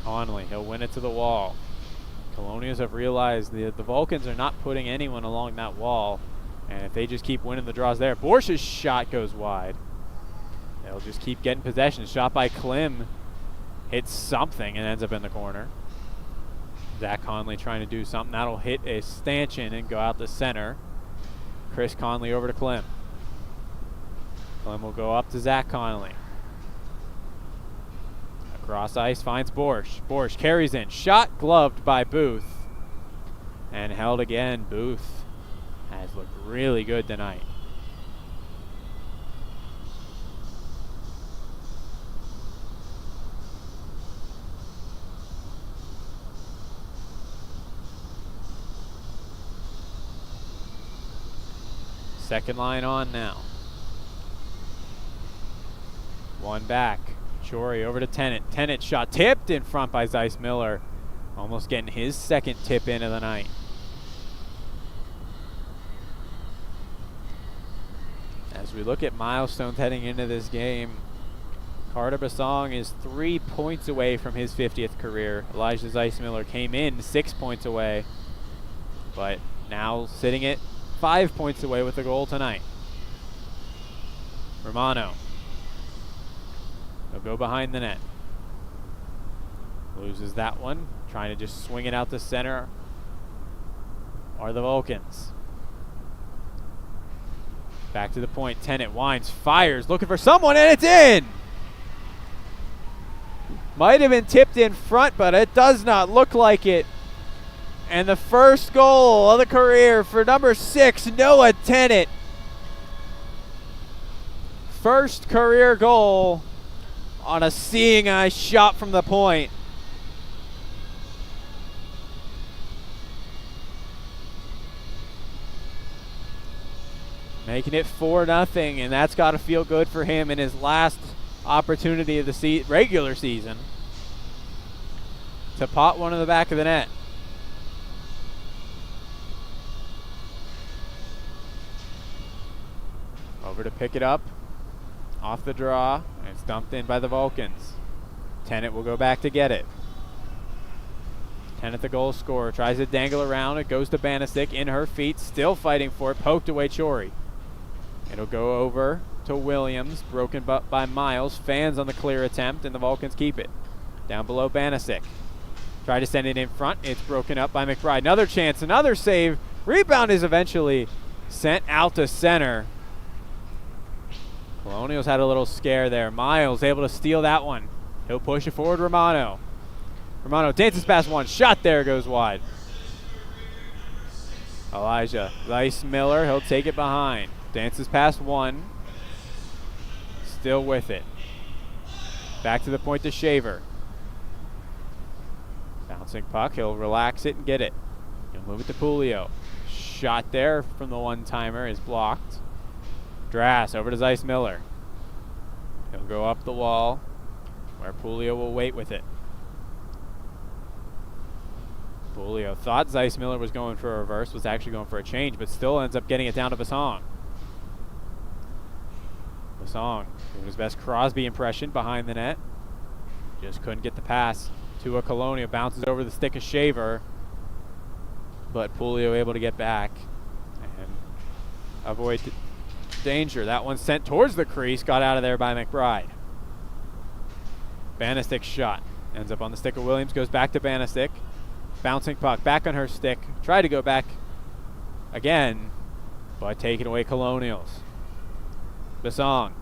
[SPEAKER 1] Connolly, he'll win it to the wall. Colonials have realized the Vulcans are not putting anyone along that wall, and if they just keep winning the draws there, Borsch's shot goes wide. They'll just keep getting possession. Shot by Klim hits something and ends up in the corner. Zach Conley trying to do something. That'll hit a stanchion and go out the center. Chris Conley over to Klim. Klim will go up to Zach Conley. Across ice finds Borsch. Borsch carries in. Shot gloved by Booth. And held again. Booth has looked really good tonight. Second line on now. One back. Shorey over to Tennant. Tennant shot tipped in front by Zeiss Miller. Almost getting his second tip in of the night. As we look at milestones heading into this game, Carter Basong is 3 points away from his 50th career. Elijah Zeiss Miller came in 6 points away, but now sitting at 5 points away with a goal tonight. Romano. He'll go behind the net. Loses that one. Trying to just swing it out the center are the Vulcans. Back to the point. Tennant winds, fires, looking for someone, and it's in! Might have been tipped in front, but it does not look like it. And the first goal of the career for number 6, Noah Tennant. First career goal on a seeing eye shot from the point. Making it 4-0, and that's got to feel good for him in his last opportunity of the regular season to pot one in the back of the net. Over to pick it up. Off the draw, and it's dumped in by the Vulcans. Tennant will go back to get it. Kenneth, the goal scorer, tries to dangle around. It goes to Banasik in her feet, still fighting for it. Poked away Chori. It'll go over to Williams, broken by Miles. Fans on the clear attempt, and the Vulcans keep it. Down below Banasik. Try to send it in front. It's broken up by McBride. Another chance, another save. Rebound is eventually sent out to center. Colonials had a little scare there. Miles able to steal that one. He'll push it forward, Romano. Romano dances past one. Shot there, goes wide. Elijah Weiss-Miller, he'll take it behind. Dances past one. Still with it. Back to the point to Shaver. Bouncing puck, he'll relax it and get it. He'll move it to Pulio. Shot there from the one-timer is blocked. Drass over to Zeiss-Miller. He'll go up the wall where Pulio will wait with it. Pulio thought Zeiss-Miller was going for a reverse, was actually going for a change, but still ends up getting it down to Basong. Basong doing his best Crosby impression behind the net. Just couldn't get the pass to a Colonial. Bounces over the stick of Shaver, but Pulio able to get back and avoid danger. That one sent towards the crease, got out of there by McBride. Banasik shot. Ends up on the stick of Williams, goes back to Banasik. Bouncing puck, back on her stick. Tried to go back again, but taking away Colonials. Basong.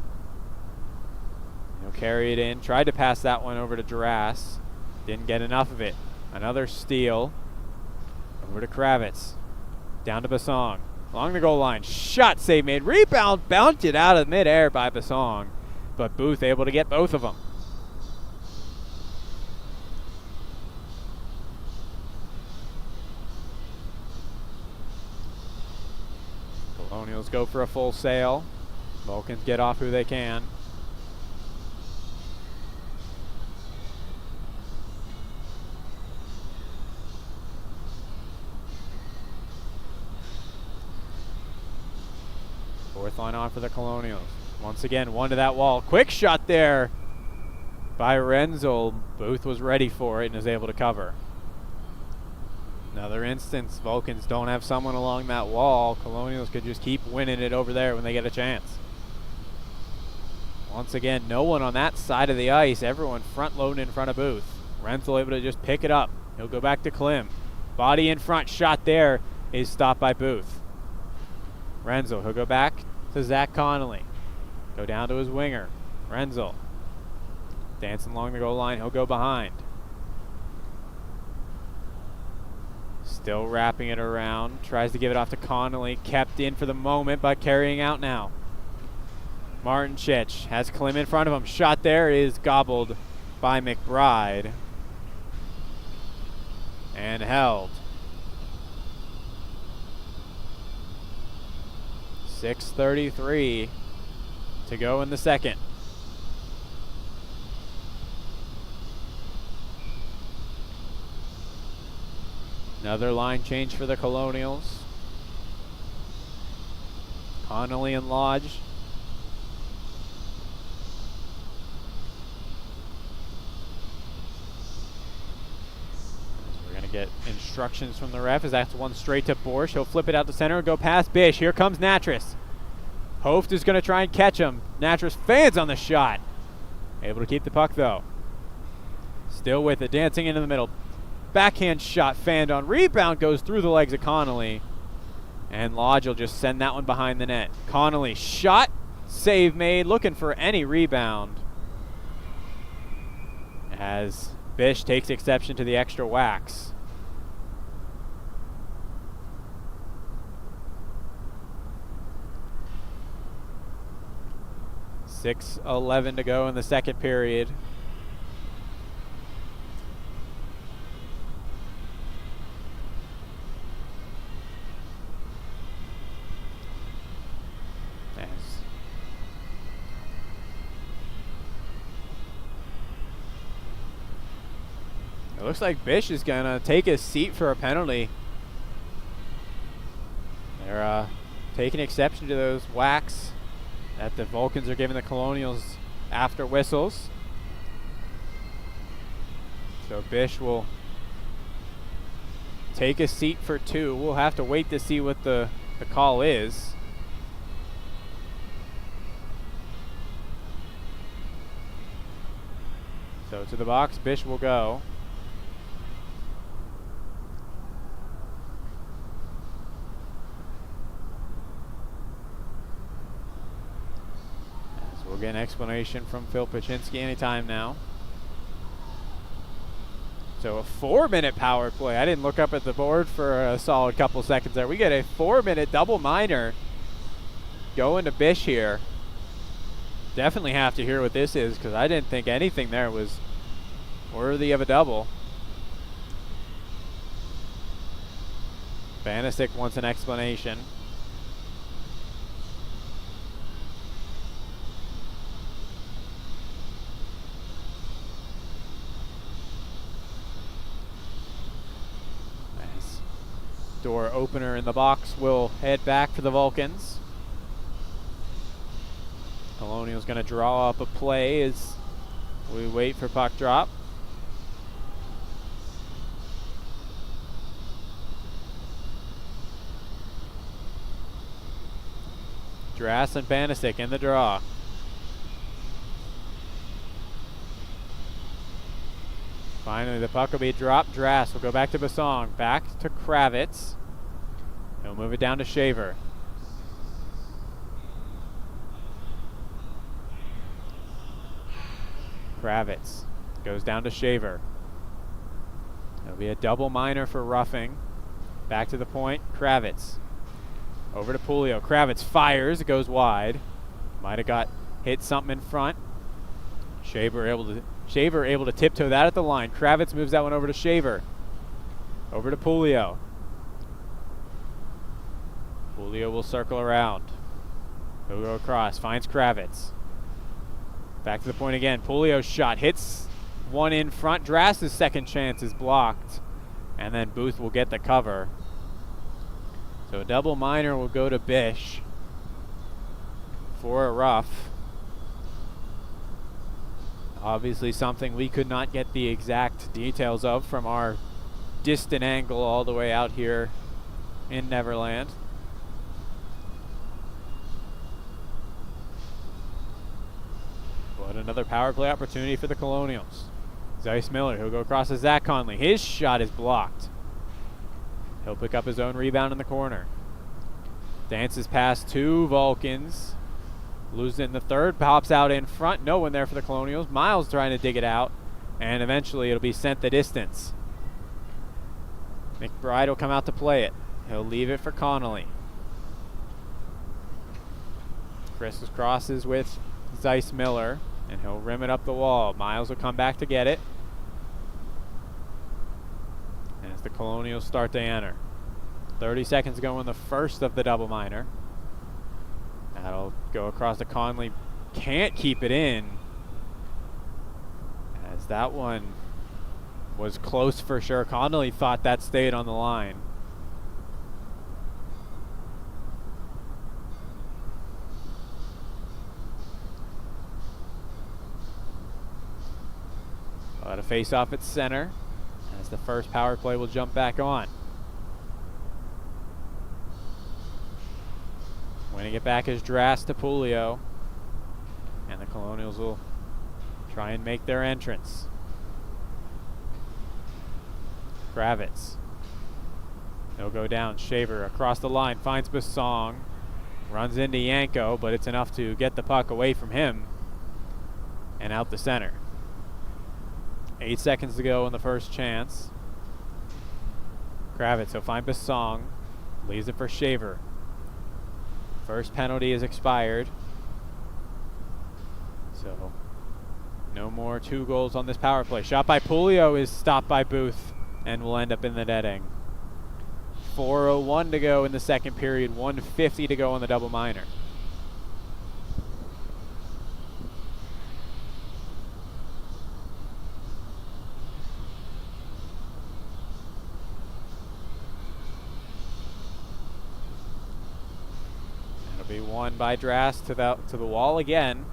[SPEAKER 1] He'll carry it in. Tried to pass that one over to Duras. Didn't get enough of it. Another steal. Over to Kravitz. Down to Basong. Along the goal line. Shot save made. Rebound bounced it out of midair by Basong. But Booth able to get both of them. Colonials go for a full sail. Vulcans get off who they can. Fourth line on for the Colonials. Once again, one to that wall. Quick shot there by Renzel. Booth was ready for it and is able to cover. Another instance, Vulcans don't have someone along that wall. Colonials could just keep winning it over there when they get a chance. Once again, no one on that side of the ice. Everyone front loading in front of Booth. Renzel able to just pick it up. He'll go back to Klim. Body in front, shot there is stopped by Booth. Renzel, he'll go back to Zach Connolly. Go down to his winger. Renzel. Dancing along the goal line, he'll go behind. Still wrapping it around. Tries to give it off to Connolly. Kept in for the moment, but carrying out now. Martin Chich has Klim in front of him. Shot there is gobbled by McBride. And held. 6:33 to go in the second. Another line change for the Colonials. Connolly and Lodge. We're going to get instructions from the ref as that's one straight to Borsch. He'll flip it out to center and go past Bish. Here comes Natras. Hoft is going to try and catch him. Natras fans on the shot. Able to keep the puck though. Still with it, dancing into the middle. Backhand shot fanned on. Rebound goes through the legs of Connolly. And Lodge will just send that one behind the net. Connolly shot. Save made. Looking for any rebound. As Bish takes exception to the extra wax. .6:11 to go in the second period. It looks like Bish is going to take his seat for a penalty. They're taking exception to those whacks that the Vulcans are giving the Colonials after whistles. So Bish will take a seat for 2. We'll have to wait to see what the call is. So to the box, Bish will go. So we'll get an explanation from Phil Pachinski anytime now. So a 4-minute power play. I didn't look up at the board for a solid couple seconds there. We get a 4-minute double minor going to Bish here. Definitely have to hear what this is, because I didn't think anything there was worthy of a double. Banasic wants an explanation. Nice. Door opener in the box will head back for the Vulcans. Colonial's going to draw up a play as we wait for puck drop. Drass and Banasic in the draw. Finally, the puck will be dropped. Drass will go back to Basong. Back to Kravitz. He'll move it down to Shaver. Kravitz goes down to Shaver. It'll be a double minor for roughing. Back to the point. Kravitz. Over to Pulio. Kravitz fires. It goes wide. Might have got hit something in front. Shaver able to tiptoe that at the line. Kravitz moves that one over to Shaver. Over to Pulio. Pulio will circle around. He'll go across. Finds Kravitz. Back to the point again. Pulio's shot hits one in front. Drass's second chance is blocked. And then Booth will get the cover. So a double minor will go to Bish for a rough. Obviously something we could not get the exact details of from our distant angle all the way out here in Neverland. But another power play opportunity for the Colonials. Zeiss Miller, he'll go across to Zach Conley. His shot is blocked. He'll pick up his own rebound in the corner. Dances past 2 Vulcans. Losing the third, pops out in front. No one there for the Colonials. Miles trying to dig it out. And eventually it'll be sent the distance. McBride will come out to play it. He'll leave it for Connolly. Chris crosses with Zeiss Miller. And he'll rim it up the wall. Miles will come back to get it. As the Colonials start to enter. 30 seconds ago in the first of the double minor. That'll go across to Conley. Can't keep it in. As that one was close for sure. Connolly thought that stayed on the line. But a face off at center as the first power play will jump back on. Winning it back is Drass to Pulio. And the Colonials will try and make their entrance. Kravitz. He'll go down. Shaver across the line. Finds Basong. Runs into Yanko, but it's enough to get the puck away from him. And out the center. 8 seconds to go in the first chance. Kravitz, he'll find Basong. Leaves it for Shaver. First penalty is expired. So, no more 2 goals on this power play. Shot by Pulio is stopped by Booth and will end up in the netting. 4:01 to go in the second period. 1:50 to go on the double minor. Be won by Drass to the wall again.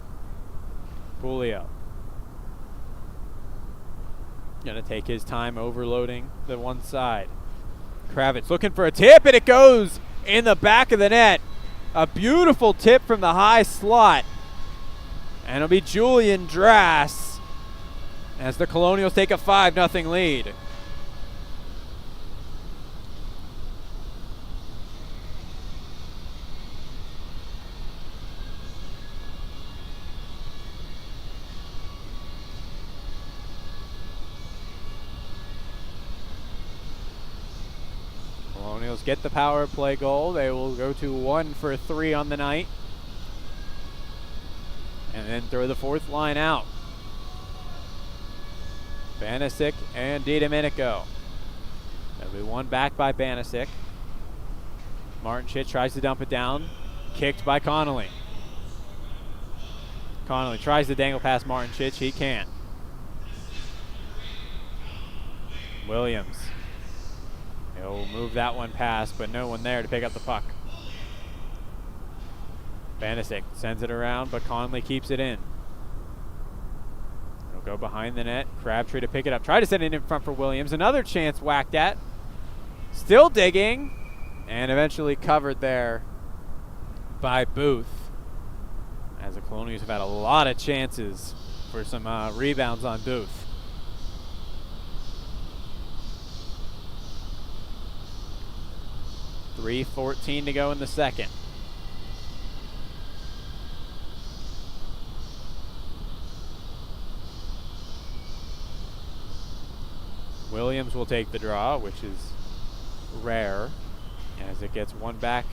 [SPEAKER 1] Pulio. Gonna take his time overloading the one side. Kravitz looking for a tip, and it goes in the back of the net. A beautiful tip from the high slot. And it'll be Julian Drass as the Colonials take a 5-0 lead. Colonials get the power play goal. They will go to 1 for 3 on the night. And then throw the fourth line out. Banasic and DiDomenico. That'll be one back by Banasic. Martinchich tries to dump it down. Kicked by Connolly. Connolly tries to dangle past Martinchich. He can't. Williams. He'll move that one past, but no one there to pick up the puck. Banasic sends it around, but Conley keeps it in. It'll go behind the net. Crabtree to pick it up. Try to send it in front for Williams. Another chance whacked at. Still digging. And eventually covered there by Booth. As the Colonials have had a lot of chances for some rebounds on Booth. .3:14 to go in the second. Williams will take the draw, which is rare, as it gets one back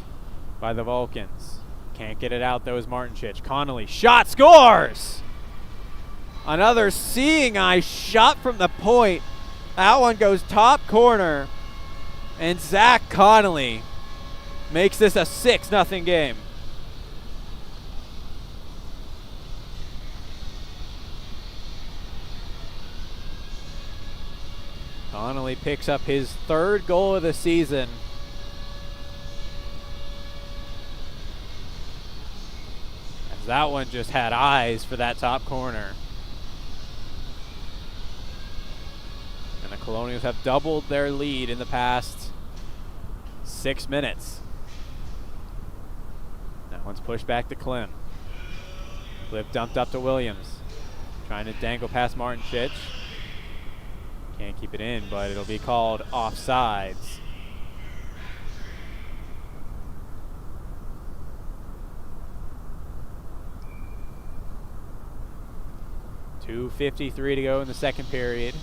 [SPEAKER 1] by the Vulcans. Can't get it out though is Martinchich. Connolly, shot, scores! Another seeing eye shot from the point. That one goes top corner. And Zach Connolly makes this a 6-0 game. Connolly picks up his 3rd goal of the season. As that one just had eyes for that top corner. And the Colonials have doubled their lead in the past 6 minutes. That one's pushed back to Klim. Clip dumped up to Williams. Trying to dangle past Martinchich. Can't keep it in, but it'll be called offsides. .253 to go in the second period.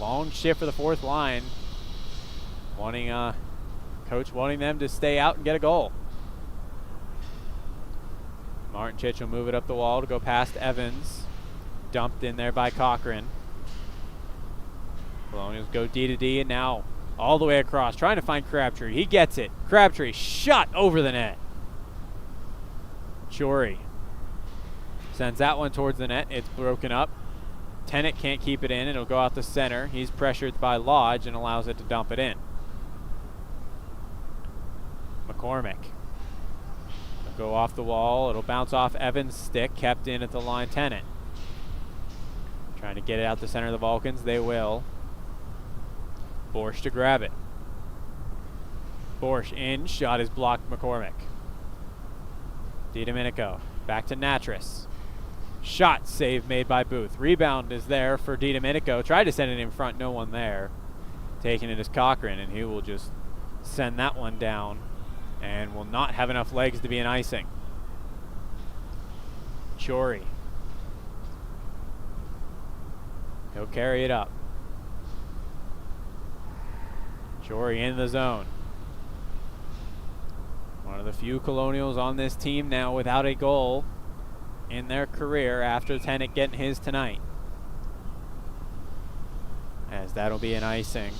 [SPEAKER 1] Long shift for the fourth line. Coach wanting them to stay out and get a goal. Martinchich will move it up the wall to go past Evans. Dumped in there by Cochran. Colonials go D to D, and now all the way across, trying to find Crabtree. He gets it. Crabtree shot over the net. Jory sends that one towards the net. It's broken up. Tennant can't keep it in. It'll go out the center. He's pressured by Lodge and allows it to dump it in. McCormick. It'll go off the wall. It'll bounce off Evans' stick. Kept in at the line. Tennant trying to get it out the center of the Vulcans. They will. Borsch to grab it. Borsch in. Shot is blocked. McCormick. DiDomenico. Back to Natras. Shot save made by Booth. Rebound is there for DiDomenico. Tried to send it in front. No one there. Taking it is Cochran, and he will just send that one down and will not have enough legs to be an icing. Chory. He'll carry it up. Chory in the zone. One of the few Colonials on this team now without a goal in their career after Tennant getting his tonight. As that'll be an icing.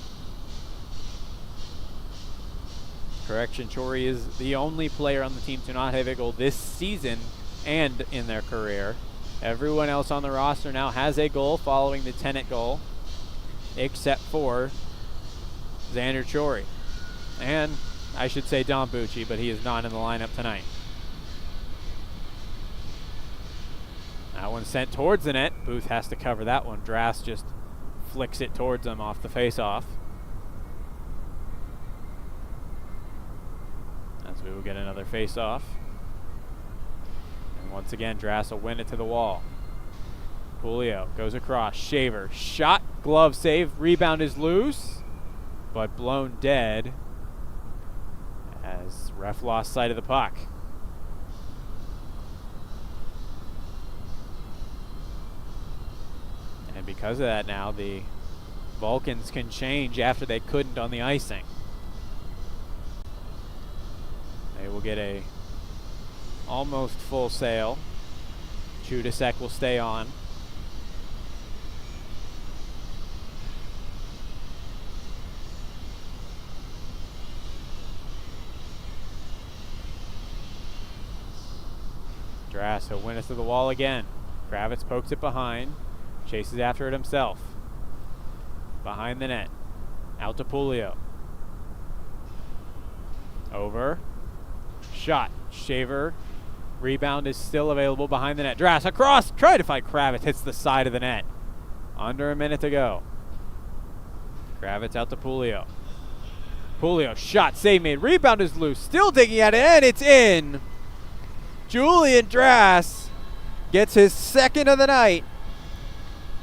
[SPEAKER 1] Correction, Chory is the only player on the team to not have a goal this season and in their career. Everyone else on the roster now has a goal following the Tennant goal, except for Xander Chory. And I should say Don Bucci, but he is not in the lineup tonight. That one sent towards the net. Booth has to cover that one. Drass just flicks it towards him off the face-off. As we will get another face-off. And once again, Drass will win it to the wall. Julio goes across. Shaver. Shot. Glove save. Rebound is loose, but blown dead as ref lost sight of the puck. And because of that now, the Vulcans can change after they couldn't on the icing. They will get a almost full sail. Chudasek will stay on. Drass, he'll win it to the wall again. Kravitz pokes it behind. Chases after it himself. Behind the net. Out to Julio. Over. Shot. Shaver. Rebound is still available behind the net. Drass across. Try to find Kravitz. Hits the side of the net. Under a minute to go. Kravitz out to Julio. Julio. Shot. Save made. Rebound is loose. Still digging at it. And it's in. Julian Drass gets his second of the night.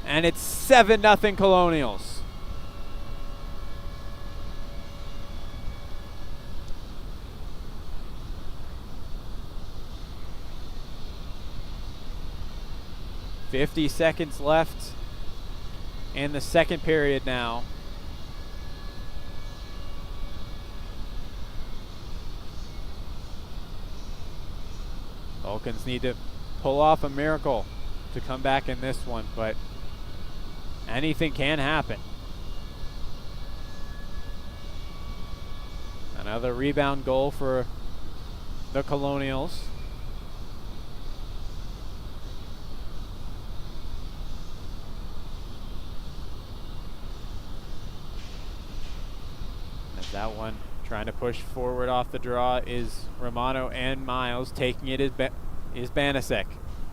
[SPEAKER 1] And it's 7-0 Colonials. .50 seconds left in the second period now. Vulcans need to pull off a miracle to come back in this one, but anything can happen. Another rebound goal for the Colonials. As that one trying to push forward off the draw is Romano, and Miles. Taking it is Banasek.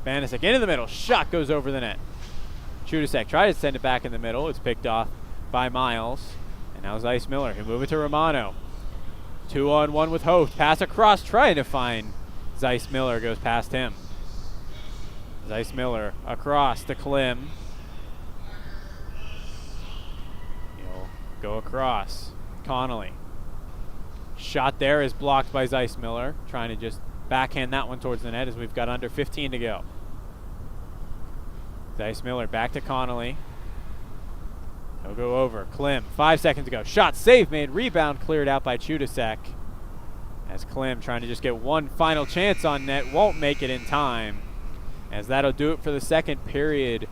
[SPEAKER 1] Banasek into the middle. Shot goes over the net. Chudasek tries to send it back in the middle. It's picked off by Miles. And now Zeiss Miller. He'll move it to Romano. 2-on-1 with Hoth. Pass across, trying to find Zeiss Miller. Goes past him. Zeiss Miller across to Klim. He'll go across. Connolly. Shot there is blocked by Zeiss Miller. Trying to just backhand that one towards the net as we've got under 15 to go. Zeiss Miller back to Connolly. He'll go over. Klim, 5 seconds to go. Shot, save made. Rebound cleared out by Chudasek. As Klim trying to just get one final chance on net. Won't make it in time. As that'll do it for the second period.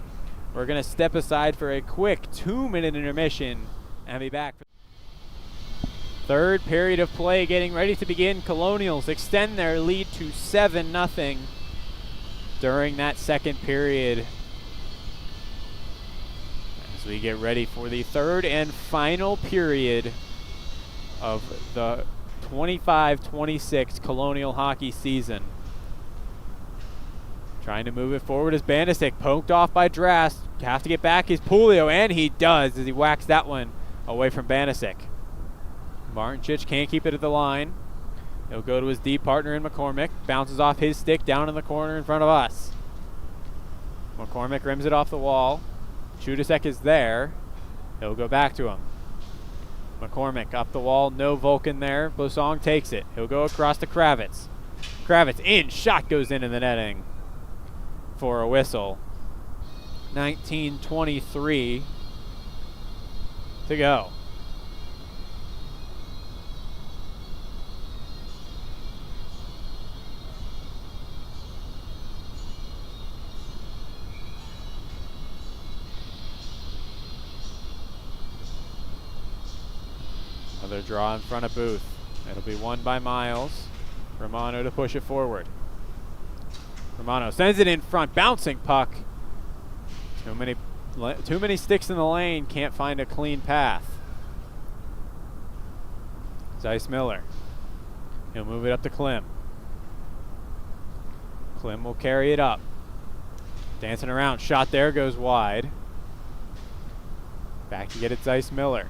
[SPEAKER 1] We're going to step aside for a quick 2-minute intermission and be back. Third period of play getting ready to begin. Colonials extend their lead to 7-0 during that second period. As we get ready for the third and final period of the 25-26 Colonial hockey season. Trying to move it forward is Banasek, poked off by Drass. Have to get back is Julio, and he does as he whacks that one away from Banasek. Martincic can't keep it at the line. He'll go to his D partner in McCormick. Bounces off his stick down in the corner in front of us. McCormick rims it off the wall. Chudasek is there. He'll go back to him. McCormick up the wall. No Vulcan there. Bosong takes it. He'll go across to Kravitz. Kravitz in. Shot goes into the netting for a whistle. 19:23 to go. Another draw in front of Booth. It'll be won by Miles. Romano to push it forward. Romano sends it in front. Bouncing puck. Too many sticks in the lane. Can't find a clean path. Zeiss Miller. He'll move it up to Klim. Klim will carry it up. Dancing around. Shot there goes wide. Back to get it Zeiss Miller.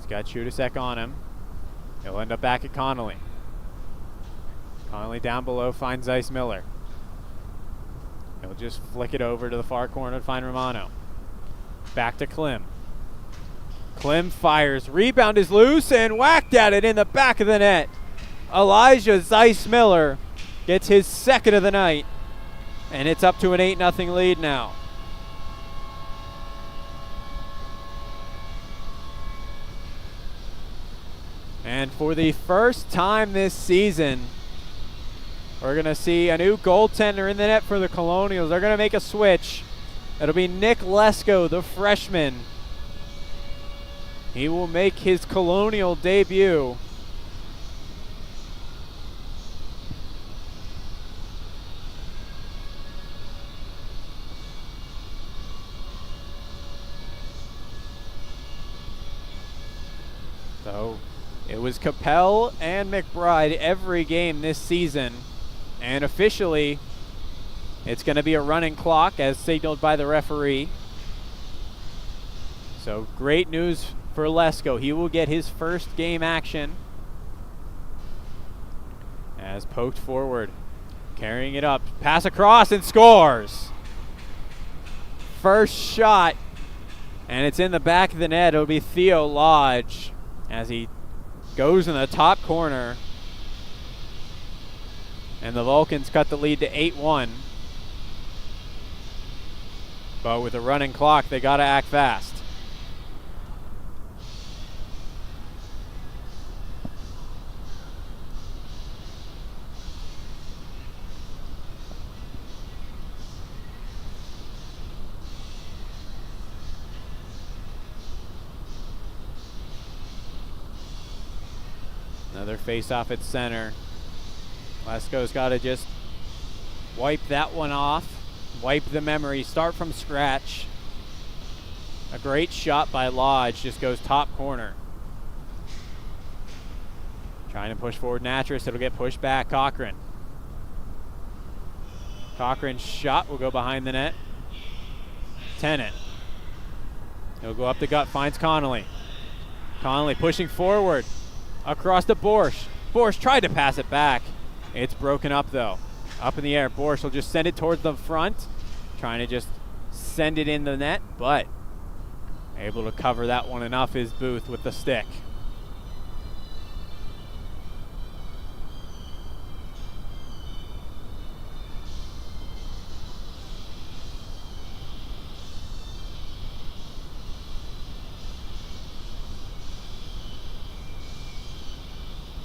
[SPEAKER 1] Got Chudasek on him. He'll end up back at Connolly. Connolly down below finds Zeiss Miller. He'll just flick it over to the far corner to find Romano. Back to Klim. Klim fires. Rebound is loose and whacked at it in the back of the net. Elijah Zeiss Miller gets his second of the night, and it's up to an 8-0 lead now. And for the first time this season, we're going to see a new goaltender in the net for the Colonials. They're going to make a switch. It'll be Nick Lesko, the freshman. He will make his Colonial debut. So it was Capel and McBride every game this season. And officially, it's going to be a running clock as signaled by the referee. So great news for Lesko. He will get his first game action. As poked forward, carrying it up, pass across and scores. First shot, and it's in the back of the net. It'll be Theo Lodge as he goes in the top corner. And the Vulcans cut the lead to 8-1. But with a running clock, they got to act fast. Another face-off at center. Lesko's got to just wipe that one off, wipe the memory, start from scratch. A great shot by Lodge, just goes top corner. Trying to push forward Natras, it'll get pushed back, Cochran. Cochran's shot will go behind the net. Tennant. He'll go up the gut, finds Connolly. Connolly pushing forward, across to Borsch. Borsch tried to pass it back. It's broken up though. Up in the air. Borsch will just send it towards the front. Trying to just send it in the net, but able to cover that one enough is Booth with the stick.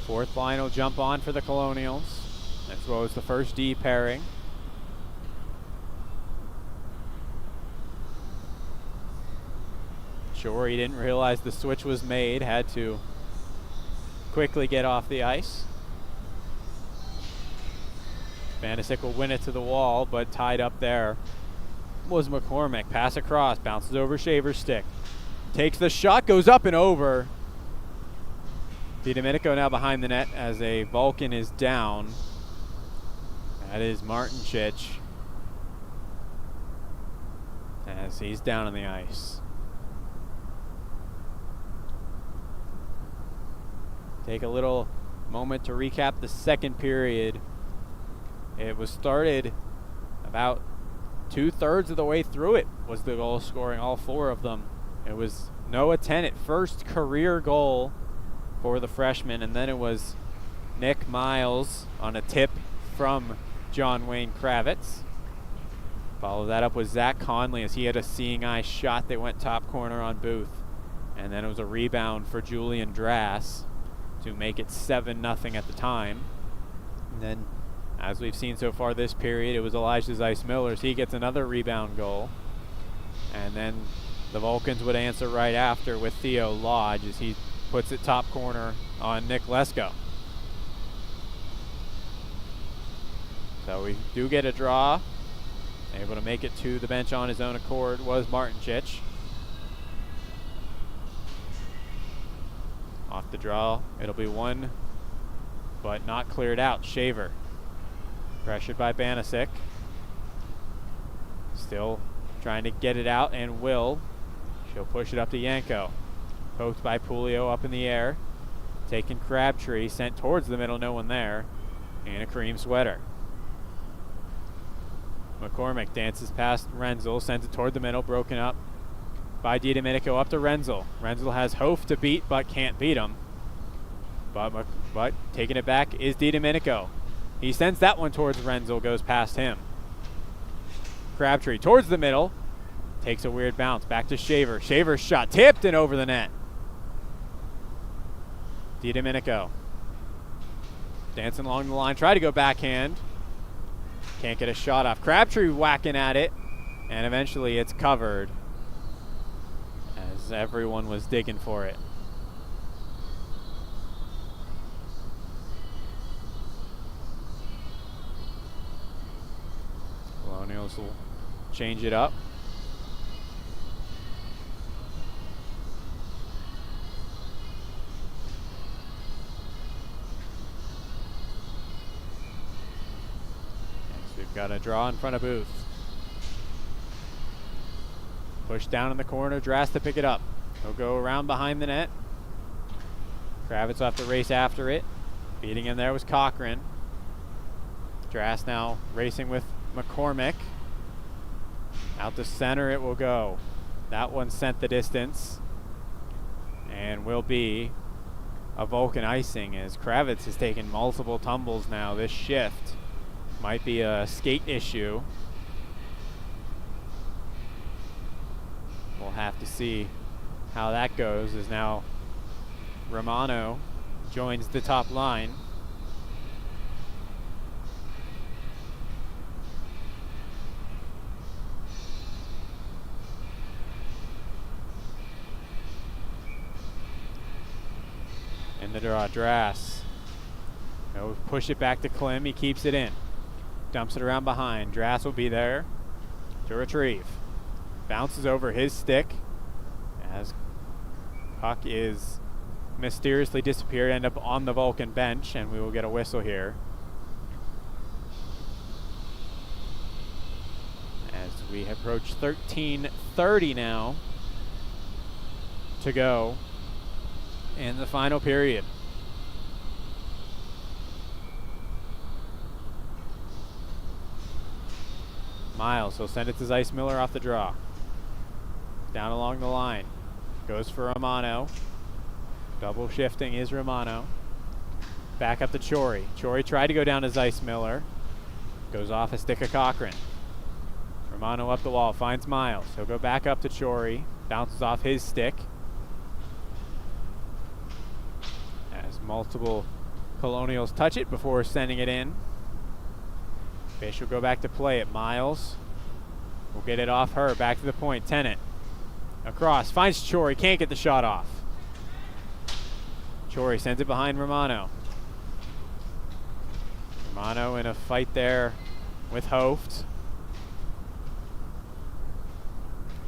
[SPEAKER 1] Fourth line will jump on for the Colonials, as well as the first D pairing. Sure, he didn't realize the switch was made, had to quickly get off the ice. Banisic will win it to the wall, but tied up there was McCormick. Pass across, bounces over Shaver's stick. Takes the shot, goes up and over. DiDomenico now behind the net as a Vulcan is down. That is Martin Chich, as he's down on the ice. Take a little moment to recap the second period. It was started about 2/3 of the way through it was the goal scoring, all four of them. It was Noah Tennant, first career goal for the freshman, and then it was Nick Miles on a tip from John Wayne Kravitz. Follow that up with Zach Conley as he had a seeing eye shot that went top corner on Booth. And then it was a rebound for Julian Drass to make it 7-0 at the time. And then, as we've seen so far this period, it was Elijah Zeiss Miller, so he gets another rebound goal. And then the Vulcans would answer right after with Theo Lodge as he puts it top corner on Nick Lesko. So we do get a draw. Able to make it to the bench on his own accord was Martin Chich. Off the draw, it'll be one, but not cleared out. Shaver, pressured by Banisic. Still trying to get it out, and will. She'll push it up to Yanko. Poked by Pulio up in the air. Taken Crabtree, sent towards the middle, no one there. in a cream sweater. McCormick dances past Renzel, sends it toward the middle, broken up by DiDomenico up to Renzel. Renzel has Hof to beat, but can't beat him. But taking it back is DiDomenico. He sends that one towards Renzel, goes past him. Crabtree towards the middle, takes a weird bounce, back to Shaver. Shaver's shot tipped and over the net. DiDomenico dancing along the line, try to go backhand. Can't get a shot off. Crabtree whacking at it, and eventually it's covered as everyone was digging for it. Colonials will change it up. We've got a draw in front of Booth. Push down in the corner, Drass to pick it up. He'll go around behind the net. Kravitz will have to race after it. Beating him there was Cochran. Drass now racing with McCormick. Out the center it will go. That one sent the distance and will be a Vulcan icing as Kravitz has taken multiple tumbles now this shift. Might be a skate issue. We'll have to see how that goes as now Romano joins the top line. In the draw, Drass. He'll push it back to Klim, he keeps it in. Dumps it around behind. Drass will be there to retrieve. Bounces over his stick as puck is mysteriously disappeared, end up on the Vulcan bench, and we will get a whistle here. As we approach 13:30 now to go in the final period. Miles, he'll send it to Zeiss Miller off the draw. Down along the line. Goes for Romano. Double shifting is Romano. Back up to Chori. Chori tried to go down to Zeiss Miller. Goes off a stick of Cochran. Romano up the wall, finds Miles. He'll go back up to Chori. Bounces off his stick. As multiple Colonials touch it before sending it in. Fish will go back to play it. Miles will get it off her. Back to the point. Tennant. Across. Finds Chori. Can't get the shot off. Chori sends it behind Romano. Romano in a fight there with Hoft.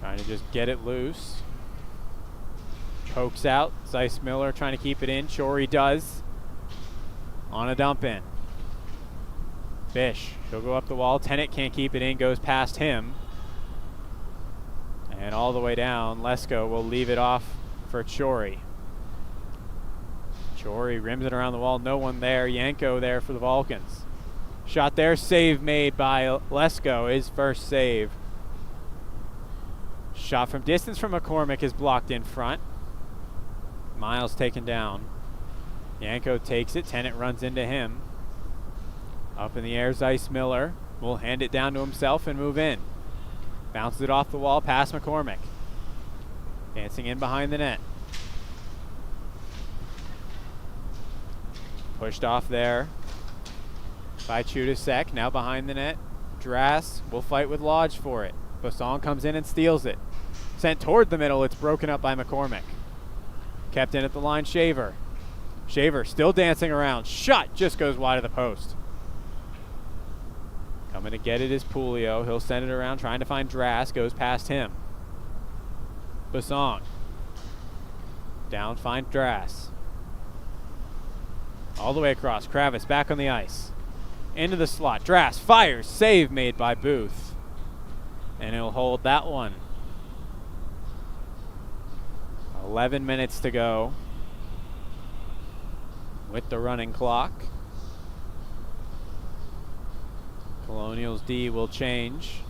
[SPEAKER 1] Trying to just get it loose. Pokes out. Zeiss Miller trying to keep it in. Chori does. On a dump in. Fish. He'll go up the wall. Tennant can't keep it in. Goes past him. And all the way down. Lesko will leave it off for Chori. Chori rims it around the wall. No one there. Yanko there for the Vulcans. Shot there. Save made by Lesko. His first save. Shot from distance from McCormick is blocked in front. Miles taken down. Yanko takes it. Tennant runs into him. Up in the air, Zeiss Miller will hand it down to himself and move in. Bounces it off the wall past McCormick. Dancing in behind the net. Pushed off there by Chudasek. Now behind the net. Drass will fight with Lodge for it. Basson comes in and steals it. Sent toward the middle. It's broken up by McCormick. Kept in at the line, Shaver. Shaver still dancing around. Shot just goes wide of the post. Coming to get it is Pulio. He'll send it around trying to find Drass. Goes past him. Basson. Down, finds Drass. All the way across. Kravitz back on the ice. Into the slot. Drass fires. Save made by Booth. And he'll hold that one. 11 minutes to go with the running clock. Colonials D will change.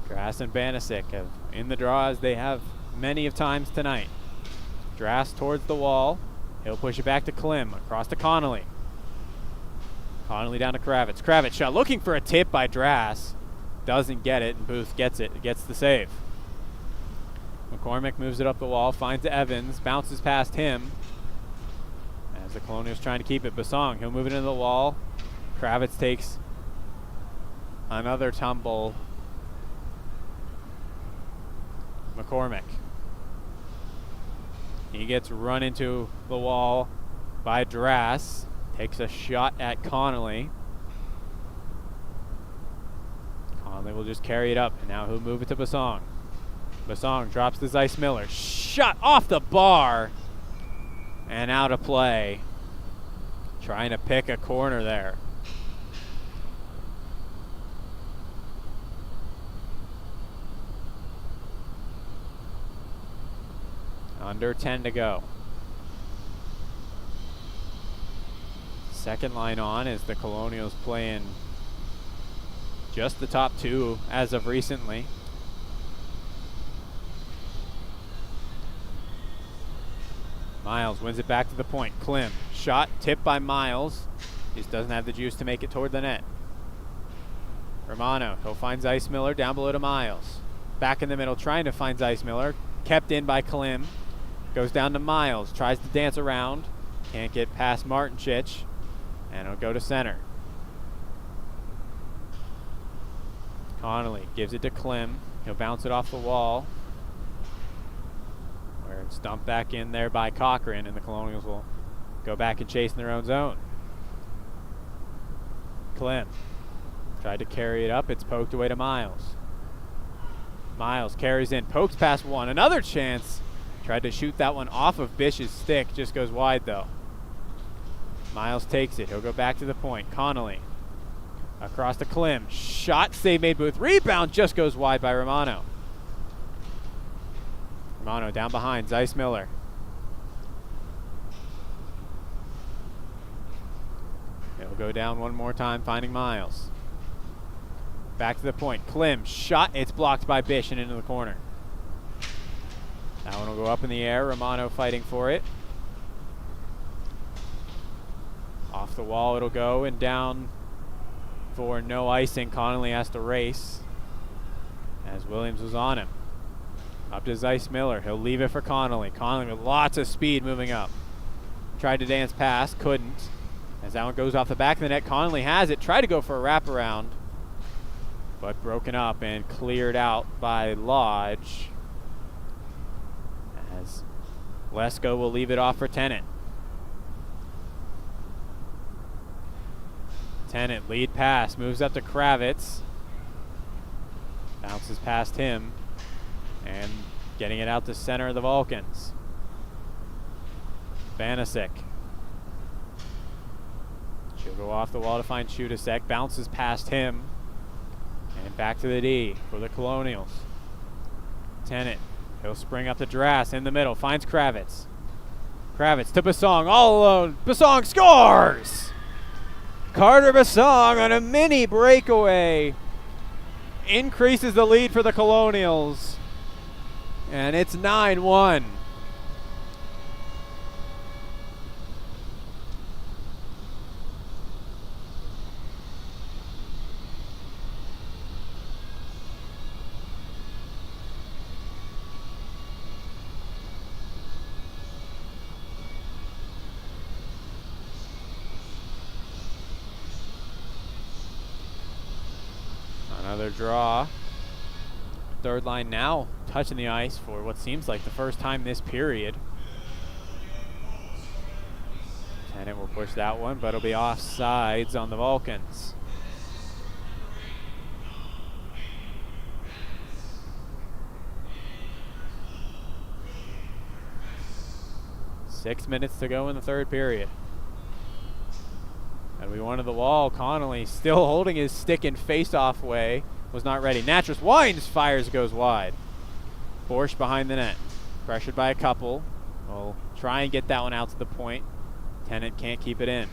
[SPEAKER 1] Drass and Banasic have in the draw as they have many of times tonight. Drass towards the wall. He'll push it back to Klim, across to Connolly. Connolly down to Kravitz. Kravitz shot looking for a tip by Drass. Doesn't get it, and Booth gets it. Gets the save. McCormick moves it up the wall, finds Evans, bounces past him. As the Colonials trying to keep it. Basong, he'll move it into the wall. Kravitz takes another tumble. McCormick. He gets run into the wall by Drass. Takes a shot at Connolly. Connolly will just carry it up, and now he'll move it to Basong. Basong drops to Zeiss Miller. Shot off the bar and out of play. Trying to pick a corner there. Under 10 to go. Second line on as the Colonials playing just the top two as of recently. Miles wins it back to the point. Klim, shot tipped by Miles. Just doesn't have the juice to make it toward the net. Romano, he'll find Zeiss Miller down below to Miles. Back in the middle, trying to find Zeiss Miller. Kept in by Klim. Goes down to Miles, tries to dance around. Can't get past Martinchich. And it'll go to center. Connolly gives it to Klim. He'll bounce it off the wall. Where it's dumped back in there by Cochran, and the Colonials will go back and chase in their own zone. Klim tried to carry it up. It's poked away to Miles. Miles carries in, pokes past one. Another chance. Tried to shoot that one off of Bish's stick. Just goes wide, though. Miles takes it. He'll go back to the point. Connolly across to Klim. Shot, save made Booth. Rebound just goes wide by Romano. Romano down behind. Zeiss Miller. He'll go down one more time, finding Miles. Back to the point. Klim. Shot. It's blocked by Bish and into the corner. That one will go up in the air. Romano fighting for it. Off the wall it'll go, and down for no icing. Connolly has to race as Williams was on him. Up to Zeiss Miller. He'll leave it for Connolly. Connolly with lots of speed moving up. Tried to dance past, couldn't. As that one goes off the back of the net, Connolly has it. Tried to go for a wraparound, but broken up and cleared out by Lodge. As Lesko will leave it off for Tennant. Tennant, lead pass, moves up to Kravitz. Bounces past him. And getting it out to center of the Vulcans. Banasic. She'll go off the wall to find Chudasek. Bounces past him. And back to the D for the Colonials. Tennant. He'll spring up to Drass in the middle. Finds Kravitz. Kravitz to Basong all alone. Basong scores! Carter Basong on a mini breakaway increases the lead for the Colonials. And it's 9-1. Another draw. Third line now touching the ice for what seems like the first time this period. Tennant will push that one, but it'll be offsides on the Vulcans. Six minutes to go in the third period. And we went to the wall. Connolly still holding his stick in face-off way. was not ready. Natras winds, fires, goes wide. Borsch behind the net. Pressured by a couple. Will try and get that one out to the point. Tennant can't keep it in.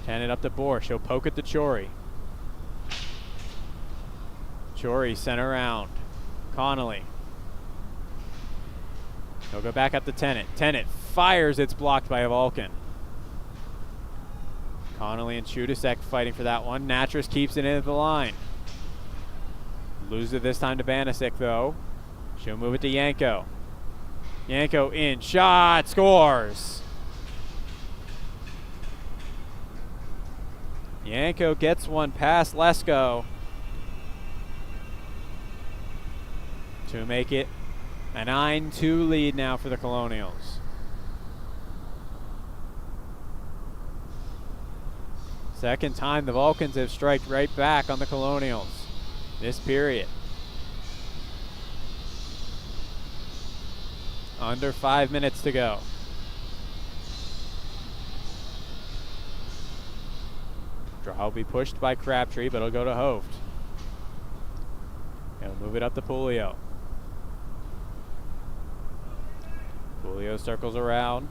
[SPEAKER 1] Tennant up to Borsch. He'll poke it to Chori. Chori sent around. Connolly. He'll go back up to Tennant. Tennant fires. It's blocked by a Vulcan. Connolly and Chudasek fighting for that one. Natras keeps it into the line. Loses it this time to Banasic, though. She'll move it to Yanko. Yanko in. Shot. Scores. Yanko gets one past Lesko to make it a 9-2 lead now for the Colonials. Second time the Vulcans have striked right back on the Colonials this period. Under 5 minutes to go. Draw will be pushed by Crabtree, but it'll go to Hoft. He'll move it up to Pulio. Pulio circles around.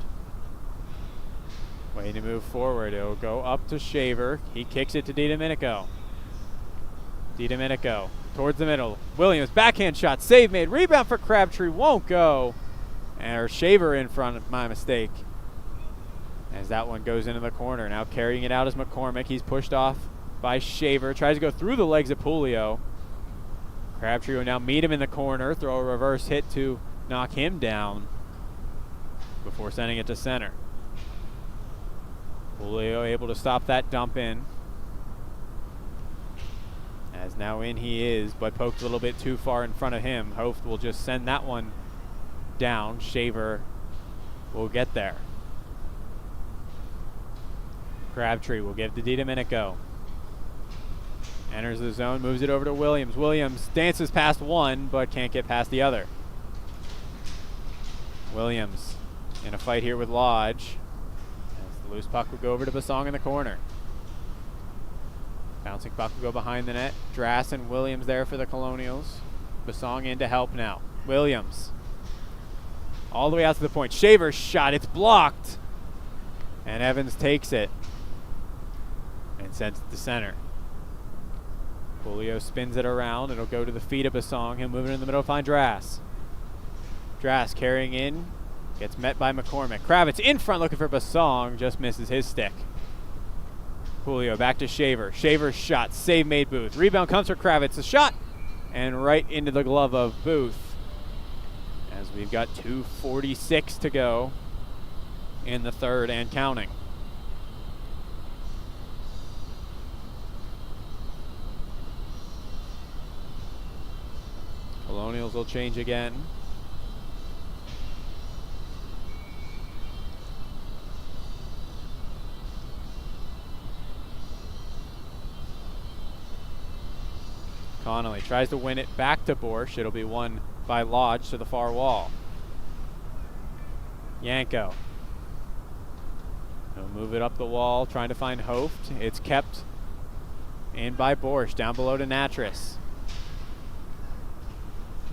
[SPEAKER 1] Waiting to move forward. It'll go up to Shaver. He kicks it to DiDomenico. DiDomenico towards the middle. Williams, backhand shot, save made. Rebound for Crabtree, won't go. And Shaver in front of my mistake. As that one goes into the corner. Now carrying it out is McCormick. He's pushed off by Shaver. Tries to go through the legs of Pulio. Crabtree will now meet him in the corner. Throw a reverse hit to knock him down before sending it to center. Pulio able to stop that dump in. As now in he is, but poked a little bit too far in front of him. Hoft will just send that one down. Shaver will get there. Crabtree will give to DiDomenico. Enters the zone, moves it over to Williams. Williams dances past one, but can't get past the other. Williams in a fight here with Lodge. As the loose puck will go over to Basong in the corner. Bouncing puck will go behind the net. Drass and Williams there for the Colonials. Basong in to help now. Williams. All the way out to the point. Shaver's shot. It's blocked. And Evans takes it. And sends it to center. Pulio spins it around. It'll go to the feet of Basong. He'll move it in the middle to find Drass. Drass carrying in. Gets met by McCormick. Kravitz in front looking for Basong. Just misses his stick. Pulio back to Shaver. Shaver's shot. Save made Booth. Rebound comes for Kravitz. A shot. And right into the glove of Booth. As we've got 2:46 to go in the third and counting. Colonials will change again. Connolly tries to win it back to Borsch. It'll be won by Lodge to the far wall. Yanko. He'll move it up the wall, trying to find Hoft. It's kept in by Borsch, down below to Natras.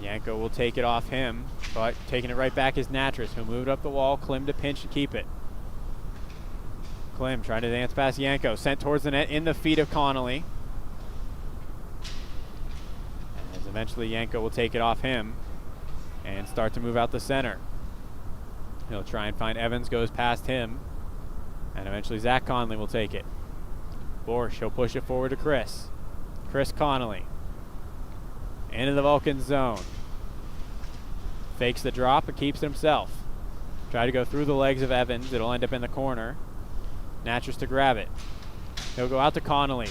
[SPEAKER 1] Yanko will take it off him, but taking it right back is Natras. He'll move it up the wall. Klim to pinch and keep it. Klim trying to dance past Yanko. Sent towards the net in the feet of Connolly. As eventually Yanko will take it off him and start to move out the center. He'll try and find Evans, goes past him. And eventually Zach Conley will take it. Borsch, he'll push it forward to Chris. Chris Connolly. Into the Vulcan zone. Fakes the drop and keeps it himself. Try to go through the legs of Evans. It'll end up in the corner. Natras to grab it. He'll go out to Connolly.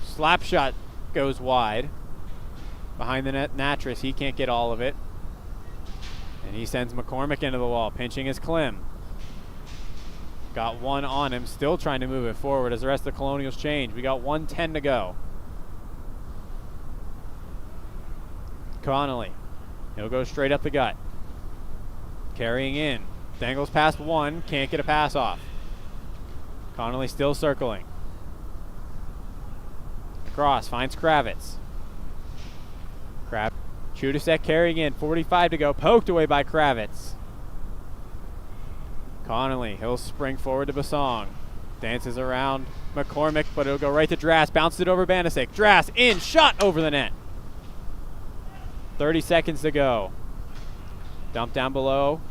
[SPEAKER 1] Slap shot goes wide. Behind the net, Natras. He can't get all of it. And he sends McCormick into the wall. Pinching is Klim. Got one on him. Still trying to move it forward as the rest of the Colonials change. We got 1:10 to go. Connolly. He'll go straight up the gut. Carrying in. Dangles past one. Can't get a pass off. Connolly still circling. Cross finds Kravitz. Chudasek carrying in, 45 to go, poked away by Kravitz. Connolly, he'll spring forward to Basong. Dances around McCormick, but it'll go right to Drass. Bounced it over Banasic. Drass in, shot over the net. 30 seconds to go. Dump down below.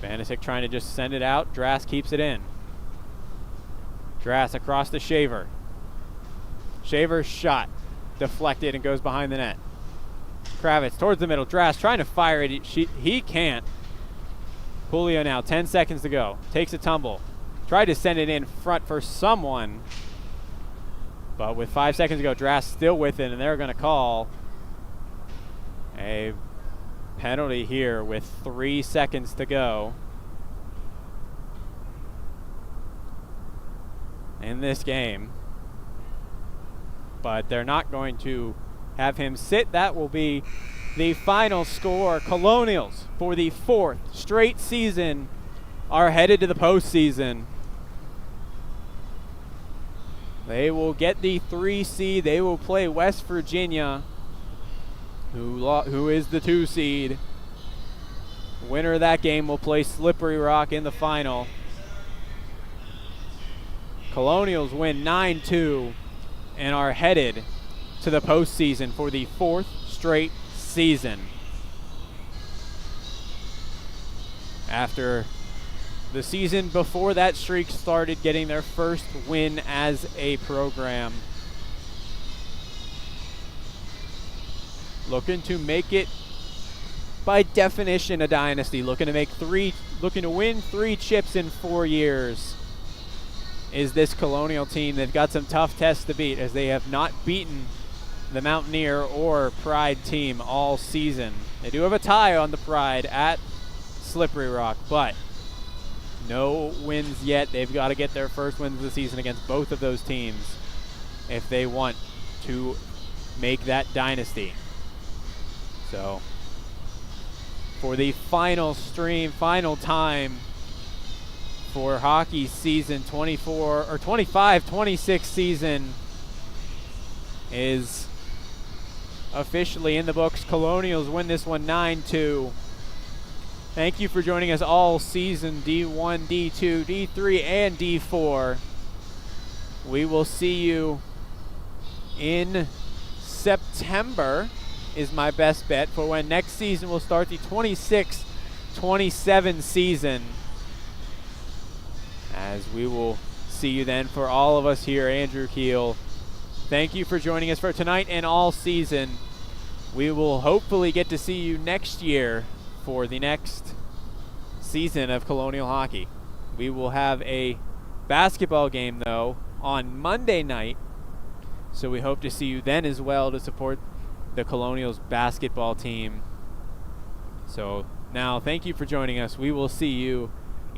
[SPEAKER 1] Banasic trying to just send it out. Drass keeps it in. Drass across to Shaver. Shaver's shot deflected and goes behind the net. Kravitz towards the middle. Drass trying to fire it. He can't. Julio now, 10 seconds to go. Takes a tumble. Tried to send it in front for someone. But with 5 seconds to go, Drass still with it, and they're going to call a penalty here with 3 seconds to go in this game. But they're not going to have him sit. That will be the final score. Colonials, for the 4th straight season, are headed to the postseason. They will get the 3 seed. They will play West Virginia, who is the 2 seed. Winner of that game will play Slippery Rock in the final. Colonials win 9-2 and are headed to the postseason for the 4th straight season. After the season before that streak started, getting their first win as a program. Looking to make it, by definition, a dynasty. Looking to win 3 chips in 4 years is this Colonial team. They've got some tough tests to beat, as they have not beaten the Mountaineer or Pride team all season. They do have a tie on the Pride at Slippery Rock, but no wins yet. They've got to get their first wins of the season against both of those teams if they want to make that dynasty. So, for the final time for hockey season 25-26 season is officially in the books. Colonials win this one 9-2. Thank you for joining us all season, D1, D2, D3, and D4. We will see you in September, is my best bet, for when next season will start, the 26-27 season. As we will see you then. For all of us here, Andrew Keel, thank you for joining us for tonight and all season. We will hopefully get to see you next year for the next season of Colonial hockey. We will have a basketball game, though, on Monday night, so we hope to see you then as well to support the Colonials basketball team. So now, thank you for joining us. We will see you